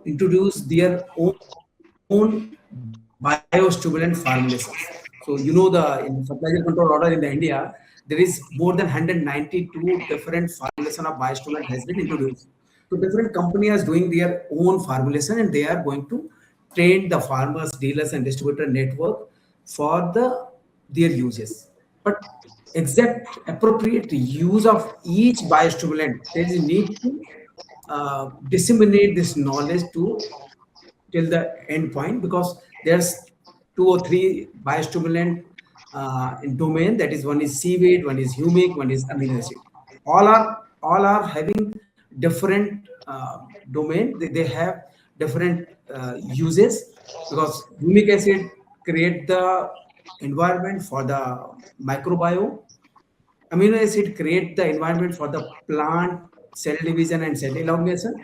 introduce their own biostimulant formulations. So you know, the in fertilizer control order in the India, there is more than 192 different formulation of biostimulant has been introduced. So different companies are doing their own formulation, and they are going to train the farmers, dealers, and distributor network for their uses. But exact appropriate use of each biostimulant, there is a need to disseminate this knowledge to till the end point, because there's two or three biostimulant in domain. That is, one is seaweed, one is humic, one is amino acid. All are having different domain. They have different uses, because humic acid create the environment for the microbiome. Amino acid create the environment for the plant cell division and cell elongation.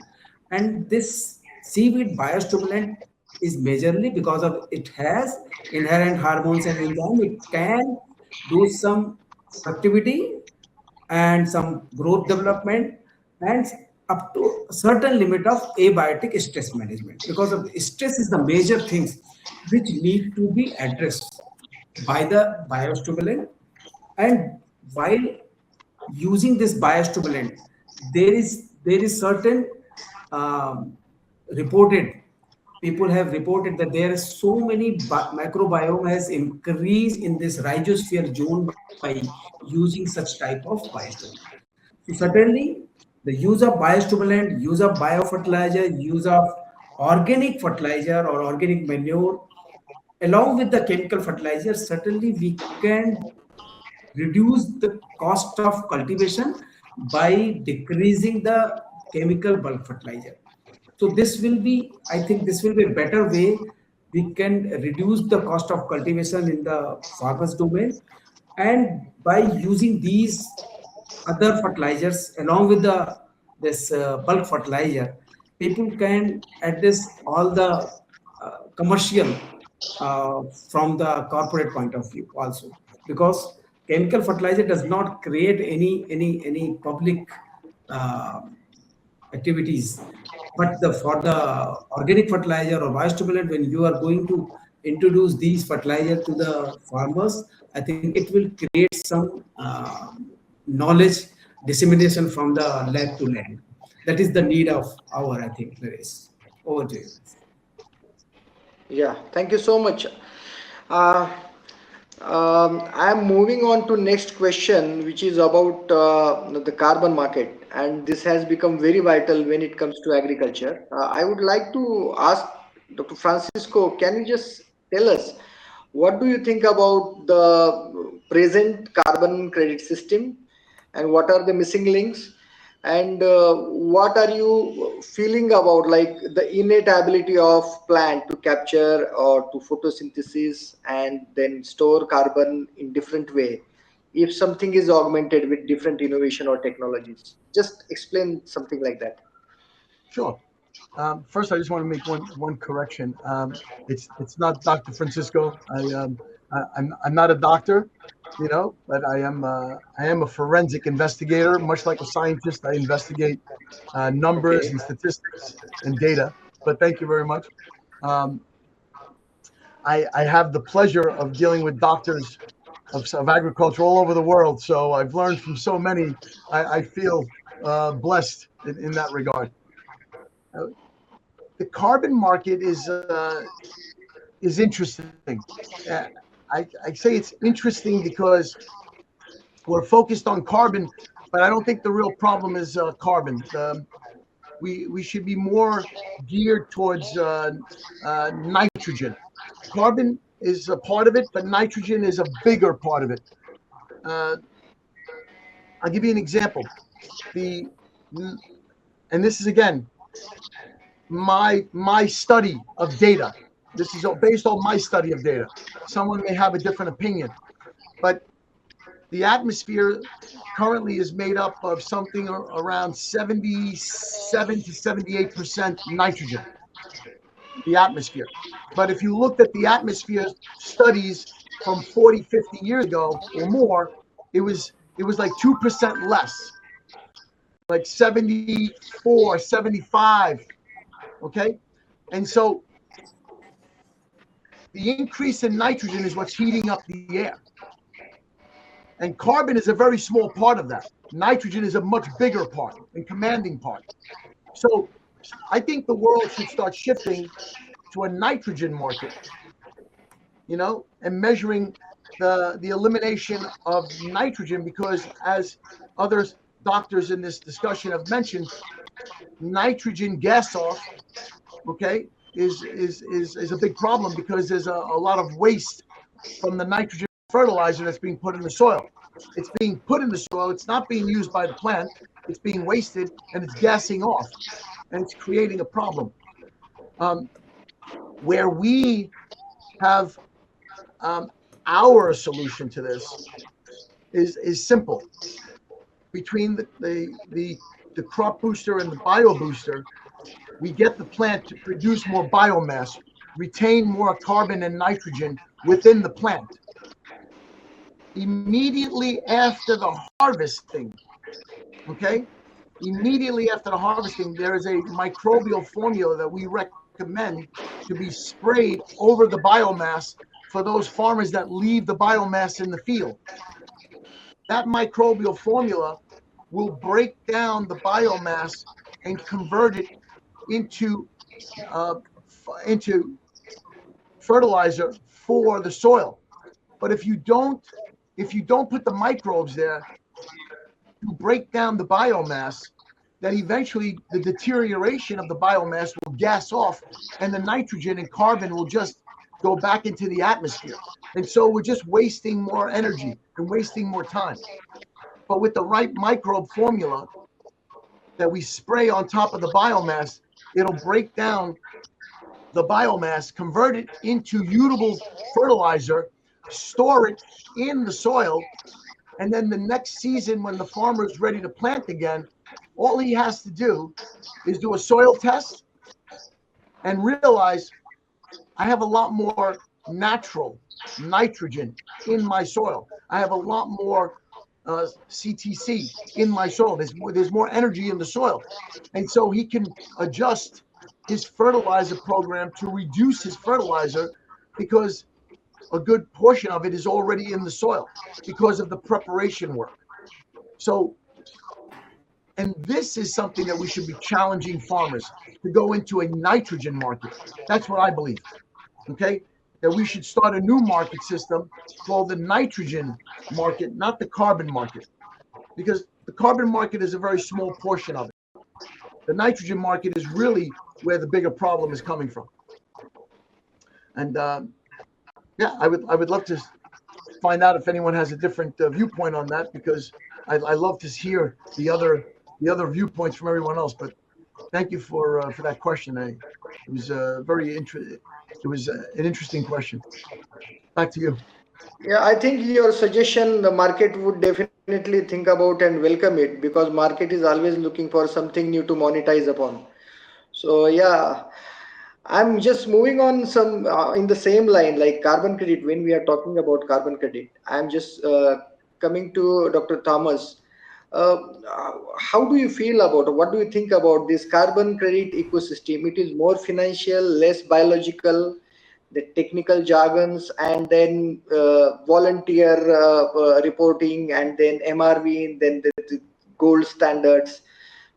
And this seaweed biostimulant is majorly because of it has inherent hormones and enzyme. It can do some productivity and some growth development, and up to a certain limit of abiotic stress management. Because of stress is the major things which need to be addressed by the biostimulant. And while using this biostimulant, there is certain um, reported, people have reported that there is so many microbiome has increased in this rhizosphere zone by using such type of biostimulant. So certainly the use of biostimulant, use of biofertilizer, use of organic fertilizer or organic manure along with the chemical fertilizer, certainly we can reduce the cost of cultivation by decreasing the chemical bulk fertilizer. So this will be, I think this will be a better way we can reduce the cost of cultivation in the farmers domain. And by using these other fertilizers along with the this bulk fertilizer, people can address all the commercial from the corporate point of view also, because chemical fertilizer does not create any public uh, activities. But for the organic fertilizer or biostimulant, when you are going to introduce these fertilizer to the farmers, I think it will create some knowledge dissemination from the lab to land. That is the need of our, I think, Naresh. Over to you. Yeah, thank you so much. Uh, I am moving on to next question, which is about the carbon market, and this has become very vital when it comes to agriculture. I would like to ask Dr. Francisco, can you just tell us what do you think about the present carbon credit system, and what are the missing links? And what are you feeling about like the innate ability of plant to capture or to photosynthesis and then store carbon in different way if something is augmented with different innovation or technologies? Just explain something like that. Sure. First, I just want to make one correction. It's not Dr. Francisco. I'm not a doctor, but I am a forensic investigator. Much like a scientist, I investigate numbers Okay. and statistics and data. But thank you very much. Um, I have the pleasure of dealing with doctors of agriculture all over the world. So I've learned from so many. I feel blessed in that regard. Uh, the carbon market is interesting. Uh, I say it's interesting because we're focused on carbon, but I don't think the real problem is carbon. We should be more geared towards nitrogen. Carbon is a part of it, but nitrogen is a bigger part of it. Uh, I'll give you an example. The and this is again my study of data. This is based on my study of data. Someone may have a different opinion, but the atmosphere currently is made up of something around 77 to 78% nitrogen, the atmosphere. But if you looked at the atmosphere studies from 40, 50 years ago or more, it was like 2% less, like 74, 75. Okay. And so the increase in nitrogen is what's heating up the air. And carbon is a very small part of that. Nitrogen is a much bigger part and commanding part. So I think the world should start shifting to a nitrogen market, and measuring the elimination of nitrogen, because as other doctors in this discussion have mentioned, nitrogen gas off, okay, is a big problem because there's a lot of waste from the nitrogen fertilizer that's being put in the soil. It's being put in the soil. It's not being used by the plant. It's being wasted and it's gassing off, and it's creating a problem. Where we have our solution to this is simple. Between the crop booster and the bio booster, we get the plant to produce more biomass, retain more carbon and nitrogen within the plant. Immediately after the harvesting, okay? Immediately after the harvesting, there is a microbial formula that we recommend to be sprayed over the biomass for those farmers that leave the biomass in the field. That microbial formula will break down the biomass and convert it into fertilizer for the soil. But if you don't put the microbes there to break down the biomass, then eventually the deterioration of the biomass will gas off, and the nitrogen and carbon will just go back into the atmosphere. And so we're just wasting more energy and wasting more time. But with the right microbe formula that we spray on top of the biomass, it'll break down the biomass, convert it into usable fertilizer, store it in the soil, and then the next season when the farmer is ready to plant again, All he has to do is do a soil test and realize I have a lot more natural nitrogen in my soil. I have a lot more CTC in my soil. There's more energy in the soil. And so he can adjust his fertilizer program to reduce his fertilizer because a good portion of it is already in the soil because of the preparation work. So, and this is something that we should be challenging farmers to go into a nitrogen market. That's what I believe. Okay, that we should start a new market system called the nitrogen market, not the carbon market, because the carbon market is a very small portion of it. The nitrogen market is really where the bigger problem is coming from. And yeah, I would love to find out if anyone has a different viewpoint on that, because I love to hear the other viewpoints from everyone else. But thank you for that question. It was It was an interesting question. Back to you. Yeah, I think your suggestion the market would definitely think about and welcome it, because market is always looking for something new to monetize upon. So yeah, I'm just moving on some in the same line like carbon credit. When we are talking about carbon credit, I'm just coming to Dr. Thomas. Uh, how do you feel about, or what do you think about this carbon credit ecosystem? It is more financial, less biological, the technical jargons, and then volunteer reporting, and then MRV, then the gold standards.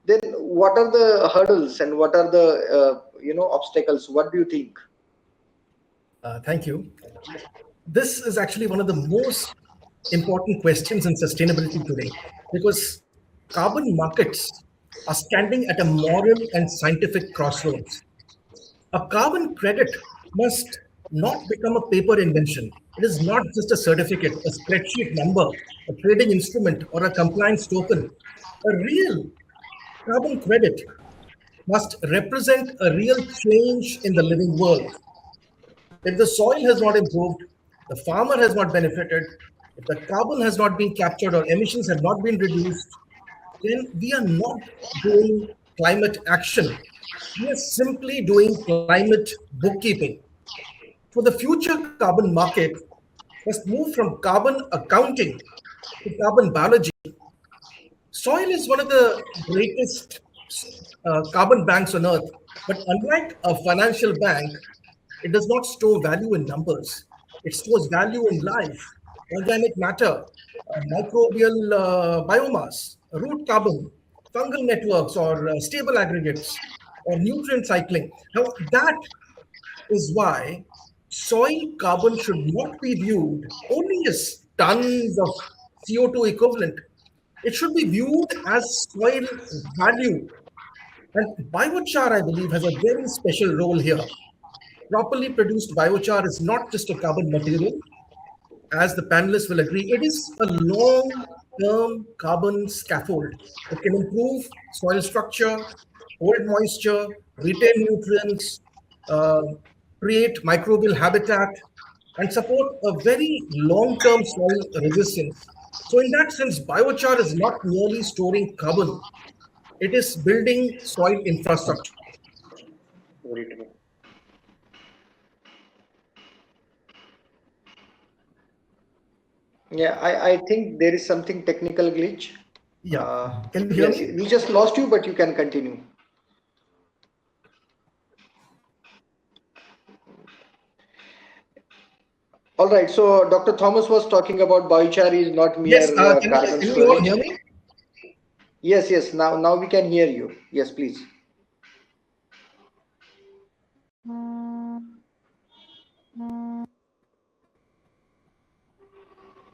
Then what are the hurdles and what are the obstacles? What do you think? Thank you. This is actually one of the most important questions in sustainability today, because carbon markets are standing at a moral and scientific crossroads. A carbon credit must not become a paper invention. It is not just a certificate, a spreadsheet number, a trading instrument, or a compliance token. A real carbon credit must represent a real change in the living world. If the soil has not improved, the farmer has not benefited, if the carbon has not been captured or emissions have not been reduced, then we are not doing climate action. We are simply doing climate bookkeeping. For the future carbon market must move from carbon accounting to carbon biology. Soil is one of the greatest carbon banks on earth, but unlike a financial bank, it does not store value in numbers. It stores value in life, organic matter, microbial biomass, root carbon, fungal networks, or stable aggregates, or nutrient cycling. Now, that is why soil carbon should not be viewed only as tons of CO2 equivalent. It should be viewed as soil value. And biochar, I believe, has a very special role here. Properly produced biochar is not just a carbon material, as the panelists will agree, it is a long-term carbon scaffold. It can improve soil structure, hold moisture, retain nutrients, uh, create microbial habitat, and support a very long-term soil resistance. So in that sense, biochar is not merely storing carbon, it is building soil infrastructure. Yeah, I think there is something technical glitch. Yeah. Can you hear Yes, me? we just lost you, but you can continue. All right. So Dr. Thomas was talking about biochar is not Yes. mere carbon Can you all storage. hear me? Yes, yes. Now we can hear you. Yes, please.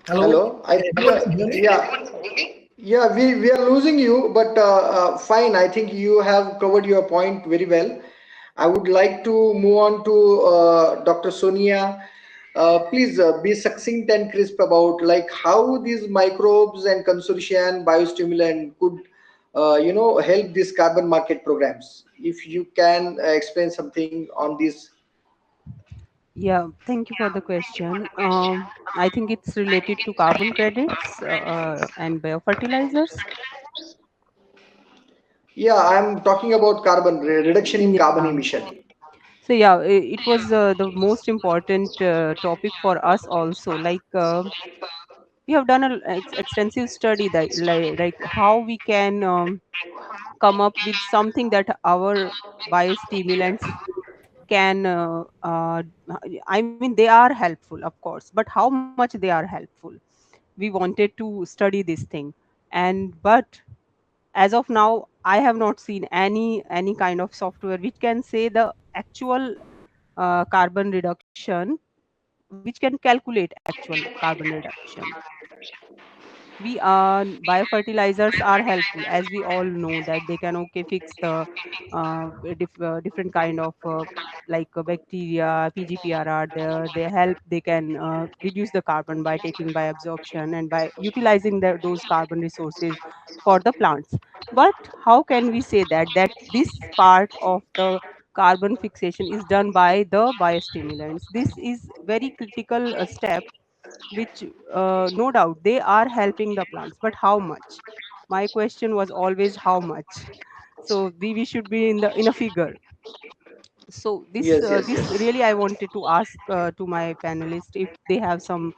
Hello? Hello. I Everyone can hear me? yeah. Yeah, we are losing you, but fine. I think you have covered your point very well. I would like to move on to Dr. Sonia. Please be succinct and crisp about like how these microbes and consortia and biostimulant could, help these carbon market programs. If you can explain something on this. Yeah, thank you for the question. I think it's related to carbon credits and biofertilizers. Yeah, I'm talking about carbon reduction in carbon Yeah. emission. So yeah, it was the most important topic for us also. We have done an extensive study that like how we can come up with something that our biostimulants can I mean they are helpful of course, but how much they are helpful, we wanted to study this thing. And but as of now I have not seen any kind of software which can say the actual carbon reduction, which can calculate actual carbon reduction. We Biofertilizers are helpful, as we all know that they can okay fix the different kind of bacteria, pgpr are there, they help, they can reduce the carbon by taking by absorption and by utilizing those carbon resources for the plants. But how can we say that this part of the carbon fixation is done by the biostimulants? This is very critical step, which no doubt they are helping the plants, but how much? My question was always how much. So we should be in a figure. So Yes, yes, this yes. really I wanted to ask to my panelists if they have some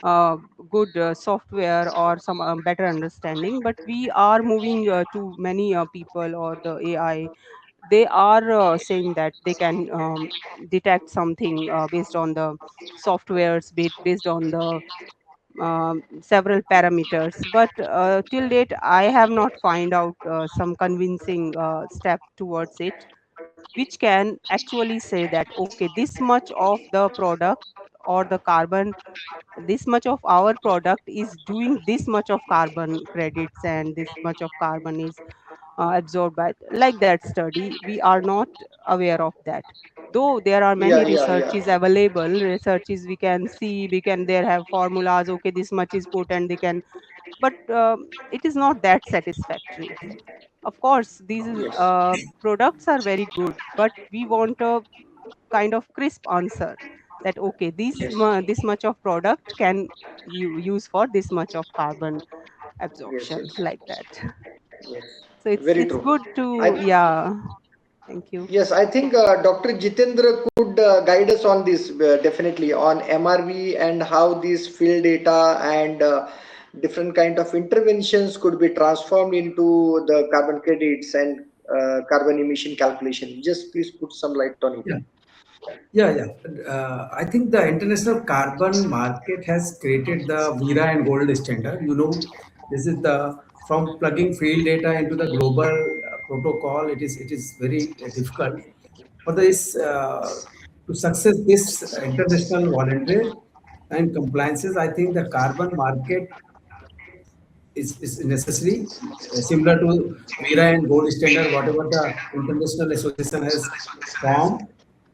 uh, good software or some better understanding. But we are moving to many people or the ai, they are saying that they can detect something based on the softwares, based on the several parameters. But till date I have not find out some convincing step towards it, which can actually say that okay, this much of the product or the carbon, this much of our product is doing this much of carbon credits and this much of carbon is absorbed by, like that study we are not aware of that. Though there are Yeah, many yeah, yeah. researches available, researches we can see, we can there have formulas, okay this much is put and they can, but it is not that satisfactory. Of course these Yes, products are very good, but we want a kind of crisp answer that okay yes, this much of product can you use for this much of carbon yes, absorption, yes, like that. yes. So Very it's true. good I to, yeah, thank you. Yes, I think Dr. Jitendra could guide us on this definitely on MRV and how these field data and different kind of interventions could be transformed into the carbon credits and carbon emission calculation. Just please put some light on it. Yeah. Yeah, yeah. I think the international carbon market has created the Vera and Gold standard. You know, this is the from plugging field data into the global protocol. It is very difficult for this to success this international voluntary and compliances. I think the carbon market is necessary, similar to Vera and Gold Standard, whatever the international association has formed,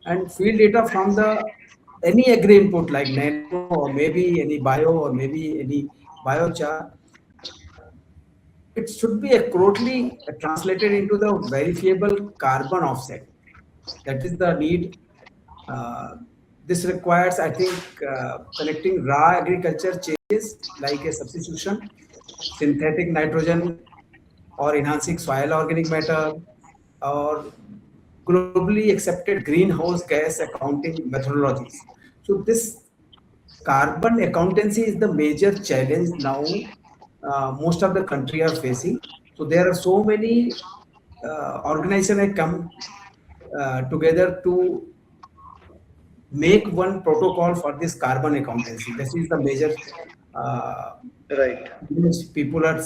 and field data from the any agri input like nano or maybe any bio or maybe any biochar, it should be accurately translated into the verifiable carbon offset. That is the need. Uh, this requires, I think, connecting raw agriculture changes like a substitution, synthetic nitrogen, or enhancing soil organic matter, or globally accepted greenhouse gas accounting methodologies. So this carbon accountancy is the major challenge now most of the country are facing. So there are so many organizations that come together to make one protocol for this carbon accountancy. This is the major uh, Right. which people are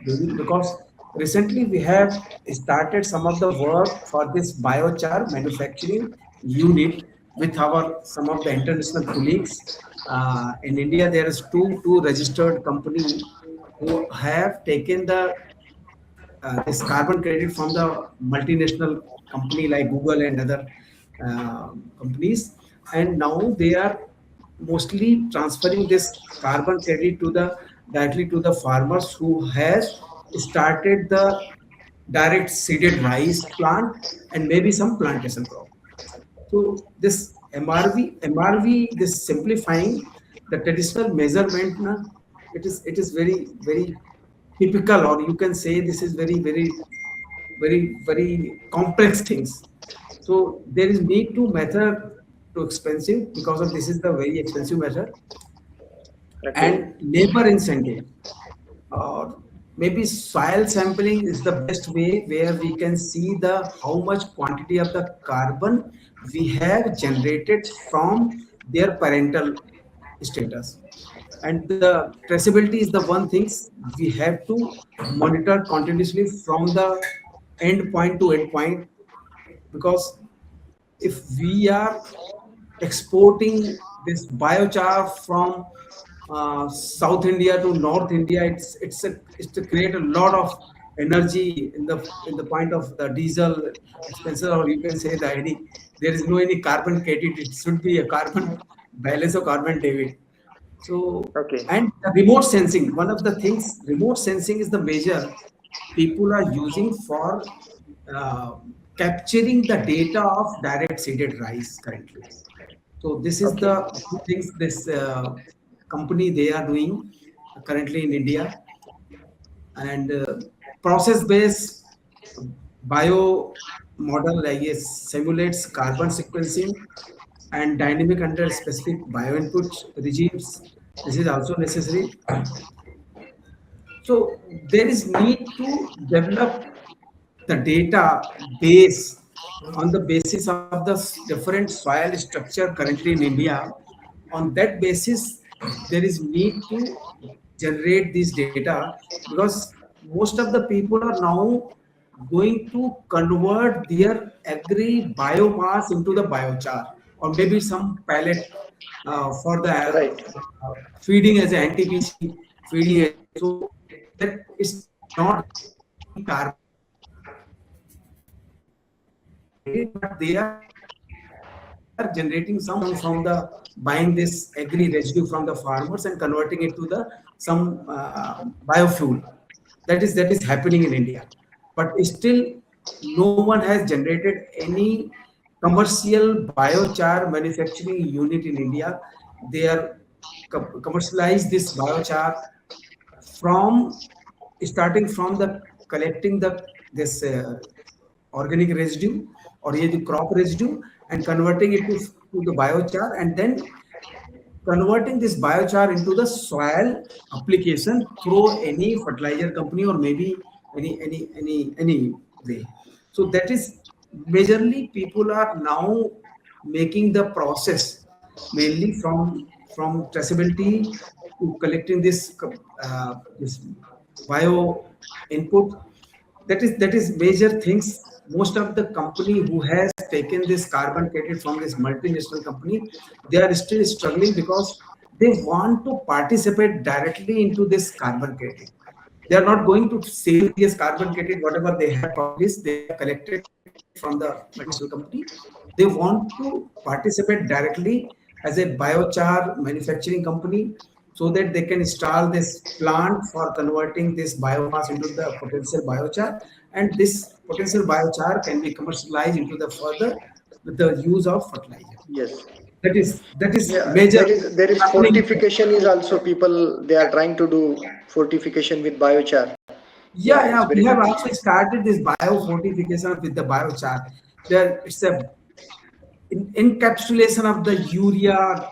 doing, because recently we have started some of the work for this biochar manufacturing unit with our some of the international colleagues. In India, there is two registered company who have taken the this carbon credit from the multinational company like Google and other companies, and now they are mostly transferring this carbon credit to the directly to the farmers who has started the direct seeded rice plant and maybe some plantation crop. So this MRV, this simplifying the traditional measurement, na, it is very typical, or you can say this is very very complex things. So there is need to method too expensive because of this is the very expensive method, Okay. and labor incentive, or maybe soil sampling is the best way where we can see the how much quantity of the carbon we have generated from their parental status. And the traceability is the one things we have to monitor continuously from the end point to end point, because if we are exporting this biochar from South India to North India, it's to create a lot of energy in the point of the diesel expenses, or you can say the any, there is no any carbon credit. It should be a carbon balance or carbon debit. So, Okay. and the remote sensing, one of the things, remote sensing is the major people are using for uh, capturing the data of direct seeded rice currently. So this is Okay. the two things this company they are doing currently in India. And process based bio model, I guess, simulates carbon sequencing and dynamic under specific bioinput regimes. This is also necessary. So there is need to develop the data base on the basis of the different soil structure currently in India. On that basis, there is need to generate this data, because most of the people are now going to convert their agri biomass into the biochar, or maybe some pellet for the Right. feeding as an NTPC feeding agent. So that is not generating any carbon credit, but they are generating some amount from the buying this agri residue from the farmers and converting it to the some biofuel. That is happening in India, but still no one has generated any commercial biochar manufacturing unit in India. They are commercialize this biochar from starting from the collecting the this organic residue, or the crop residue, and converting it to the biochar, and then converting this biochar into the soil application through any fertilizer company, or maybe any way. So that is majorly people are now making the process mainly from traceability to collecting this bio input. That is major things. Most of the company who has taken this carbon credit from this multinational company, they are still struggling because they want to participate directly into this carbon credit. They are not going to sell this carbon credit whatever they have published, they have collected from the multinational company. They want to participate directly as a biochar manufacturing company, so that they can install this plant for converting this biomass into the potential biochar, and this potential biochar can be commercialized into the further with the use of fertilizer. Yes. That is Yeah. major There is happening. fortification is also people they are trying to do fortification with biochar. Yeah, Yeah, it's yeah, very we have good to also see. started this biofortification with the biochar. There, it's a encapsulation of the urea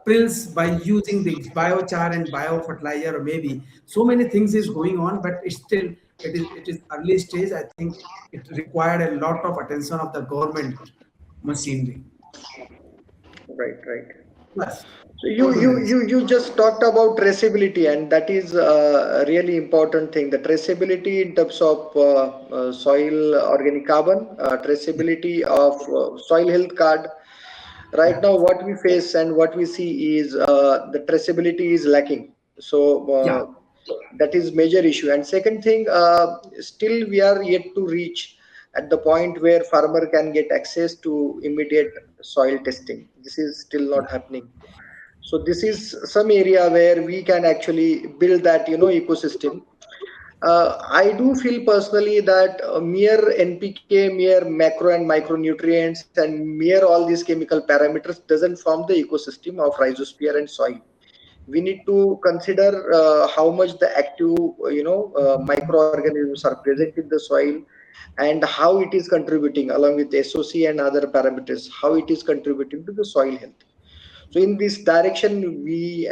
pills by using the biochar and biofertilizer, or maybe so many things is going on, but it's still it is early stage. I think it required a lot of attention of the government machinery. Right, right. Yes, So you over to you Naresh. you you just talked about traceability, and that is a really important thing. The traceability in terms of soil organic carbon, traceability of soil health card. Right Yeah, now, what we face and what we see is the traceability is lacking. So yeah, that is major issue. And second thing, still we are yet to reach at the point where farmer can get access to immediate soil testing. This is still not happening. So this is some area where we can actually build that ecosystem. I do feel personally that mere NPK, mere macro and micronutrients, and mere all these chemical parameters doesn't form the ecosystem of rhizosphere and soil. We need to consider how much the active microorganisms are present in the soil, and how it is contributing along with SOC and other parameters, how it is contributing to the soil health. So in this direction,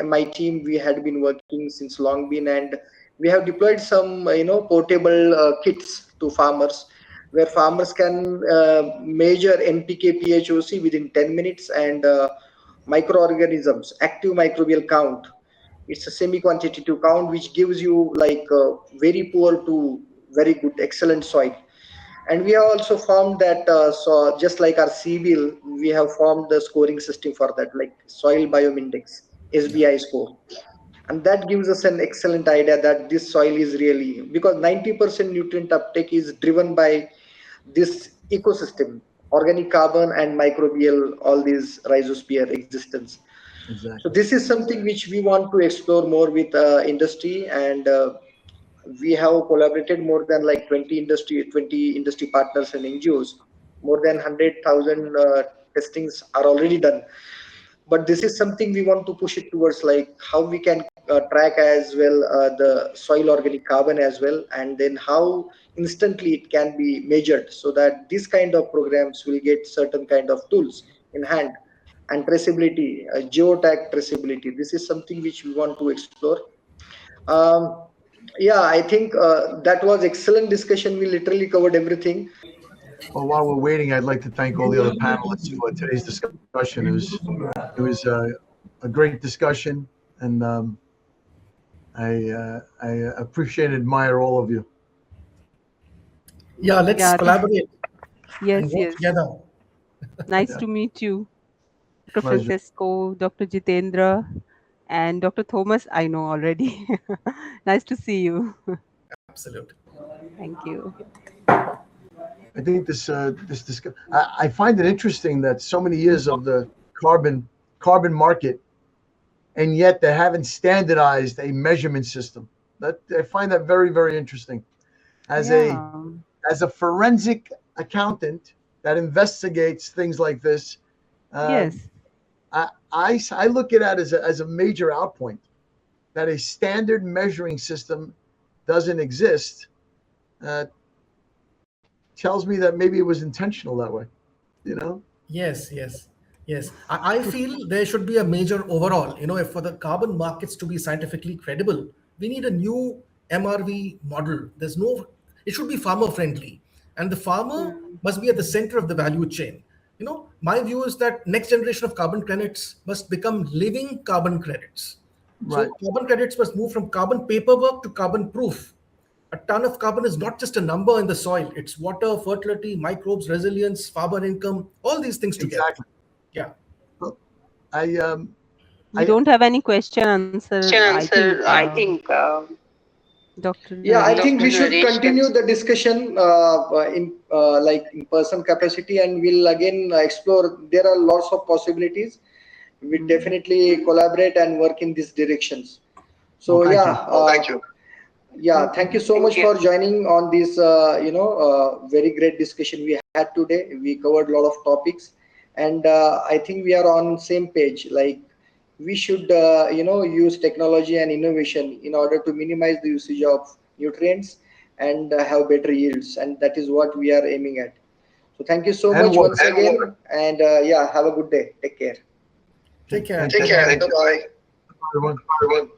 my team, we had been working since long been, and we have deployed some, portable kits to farmers, where farmers can measure NPK PHOC within 10 minutes, and microorganisms, active microbial count. It's a semi-quantitative count, which gives you like very poor to very good, excellent soil. And we have also formed that, so just like our CBIL, we have formed the scoring system for that, like soil biome index, Yeah. SBI score. And that gives us an excellent idea that this soil is really, because 90% nutrient uptake is driven by this ecosystem, organic carbon and microbial, all these rhizosphere existence. So Exactly. this is something which we want to explore more with industry, and we have collaborated more than like 20 industry partners and NGOs. More than 100,000 testings are already done. But this is something we want to push it towards, like how we can track as well the soil organic carbon as well, and then how instantly it can be measured, so that this kind of programs will get certain kind of tools in hand. And traceability, geotag traceability, this is something which we want to explore. um, yeah, I think that was excellent discussion. We literally covered everything. Well, while we're waiting, I'd like to thank all the other panelists for today's discussion. It was a great discussion, and I appreciate and admire all of you. Yeah, let's Yeah, collaborate and yes, work yes. together. Nice Yeah, to meet you, Dr. pleasure. Francisco, Dr. Jitendra, and Dr. Thomas. I know already. Nice to see you. Absolutely. Thank you. I think I find it interesting that so many years of the carbon market, and yet they haven't standardized a measurement system. That I find that very, very interesting. As a Yeah. as a forensic accountant that investigates things like this, uh, Yes. I look at that as a major outpoint, that a standard measuring system doesn't exist. Uh, Tells me that maybe it was intentional that way. You know? Yes, yes, yes. I feel there should be a major overall. If for the carbon markets to be scientifically credible, we need a new MRV model. It should be farmer friendly, and the farmer Hmm. must be at the center of the value chain. My view is that next generation of carbon credits must become living carbon credits. Right. So carbon credits must move from carbon paperwork to carbon proof. A ton of carbon is not just a number in the soil, it's water, fertility, microbes, resilience, farmer income, all these things together. Exactly. Yeah. Well, I We I don't have any question answer. Question I answer, think I think. Dr. Yeah, I Naresh think we can. should continue the discussion in like in person capacity, and we'll again explore. There are lots of possibilities. We Hmm. definitely collaborate and work in these directions. well, So thank yeah, you. thank you. Yeah, Thank thank you. you so much for joining on this very great discussion we had today. We covered a lot of topics, and I think we are on same page. Like we should use technology and innovation in order to minimize the usage of nutrients and have better yields, and that is what we are aiming at. So thank you so And much water. once again, and yeah, have a good day. Take care. Take care. And Take thank care. Bye. Bye. you, everyone.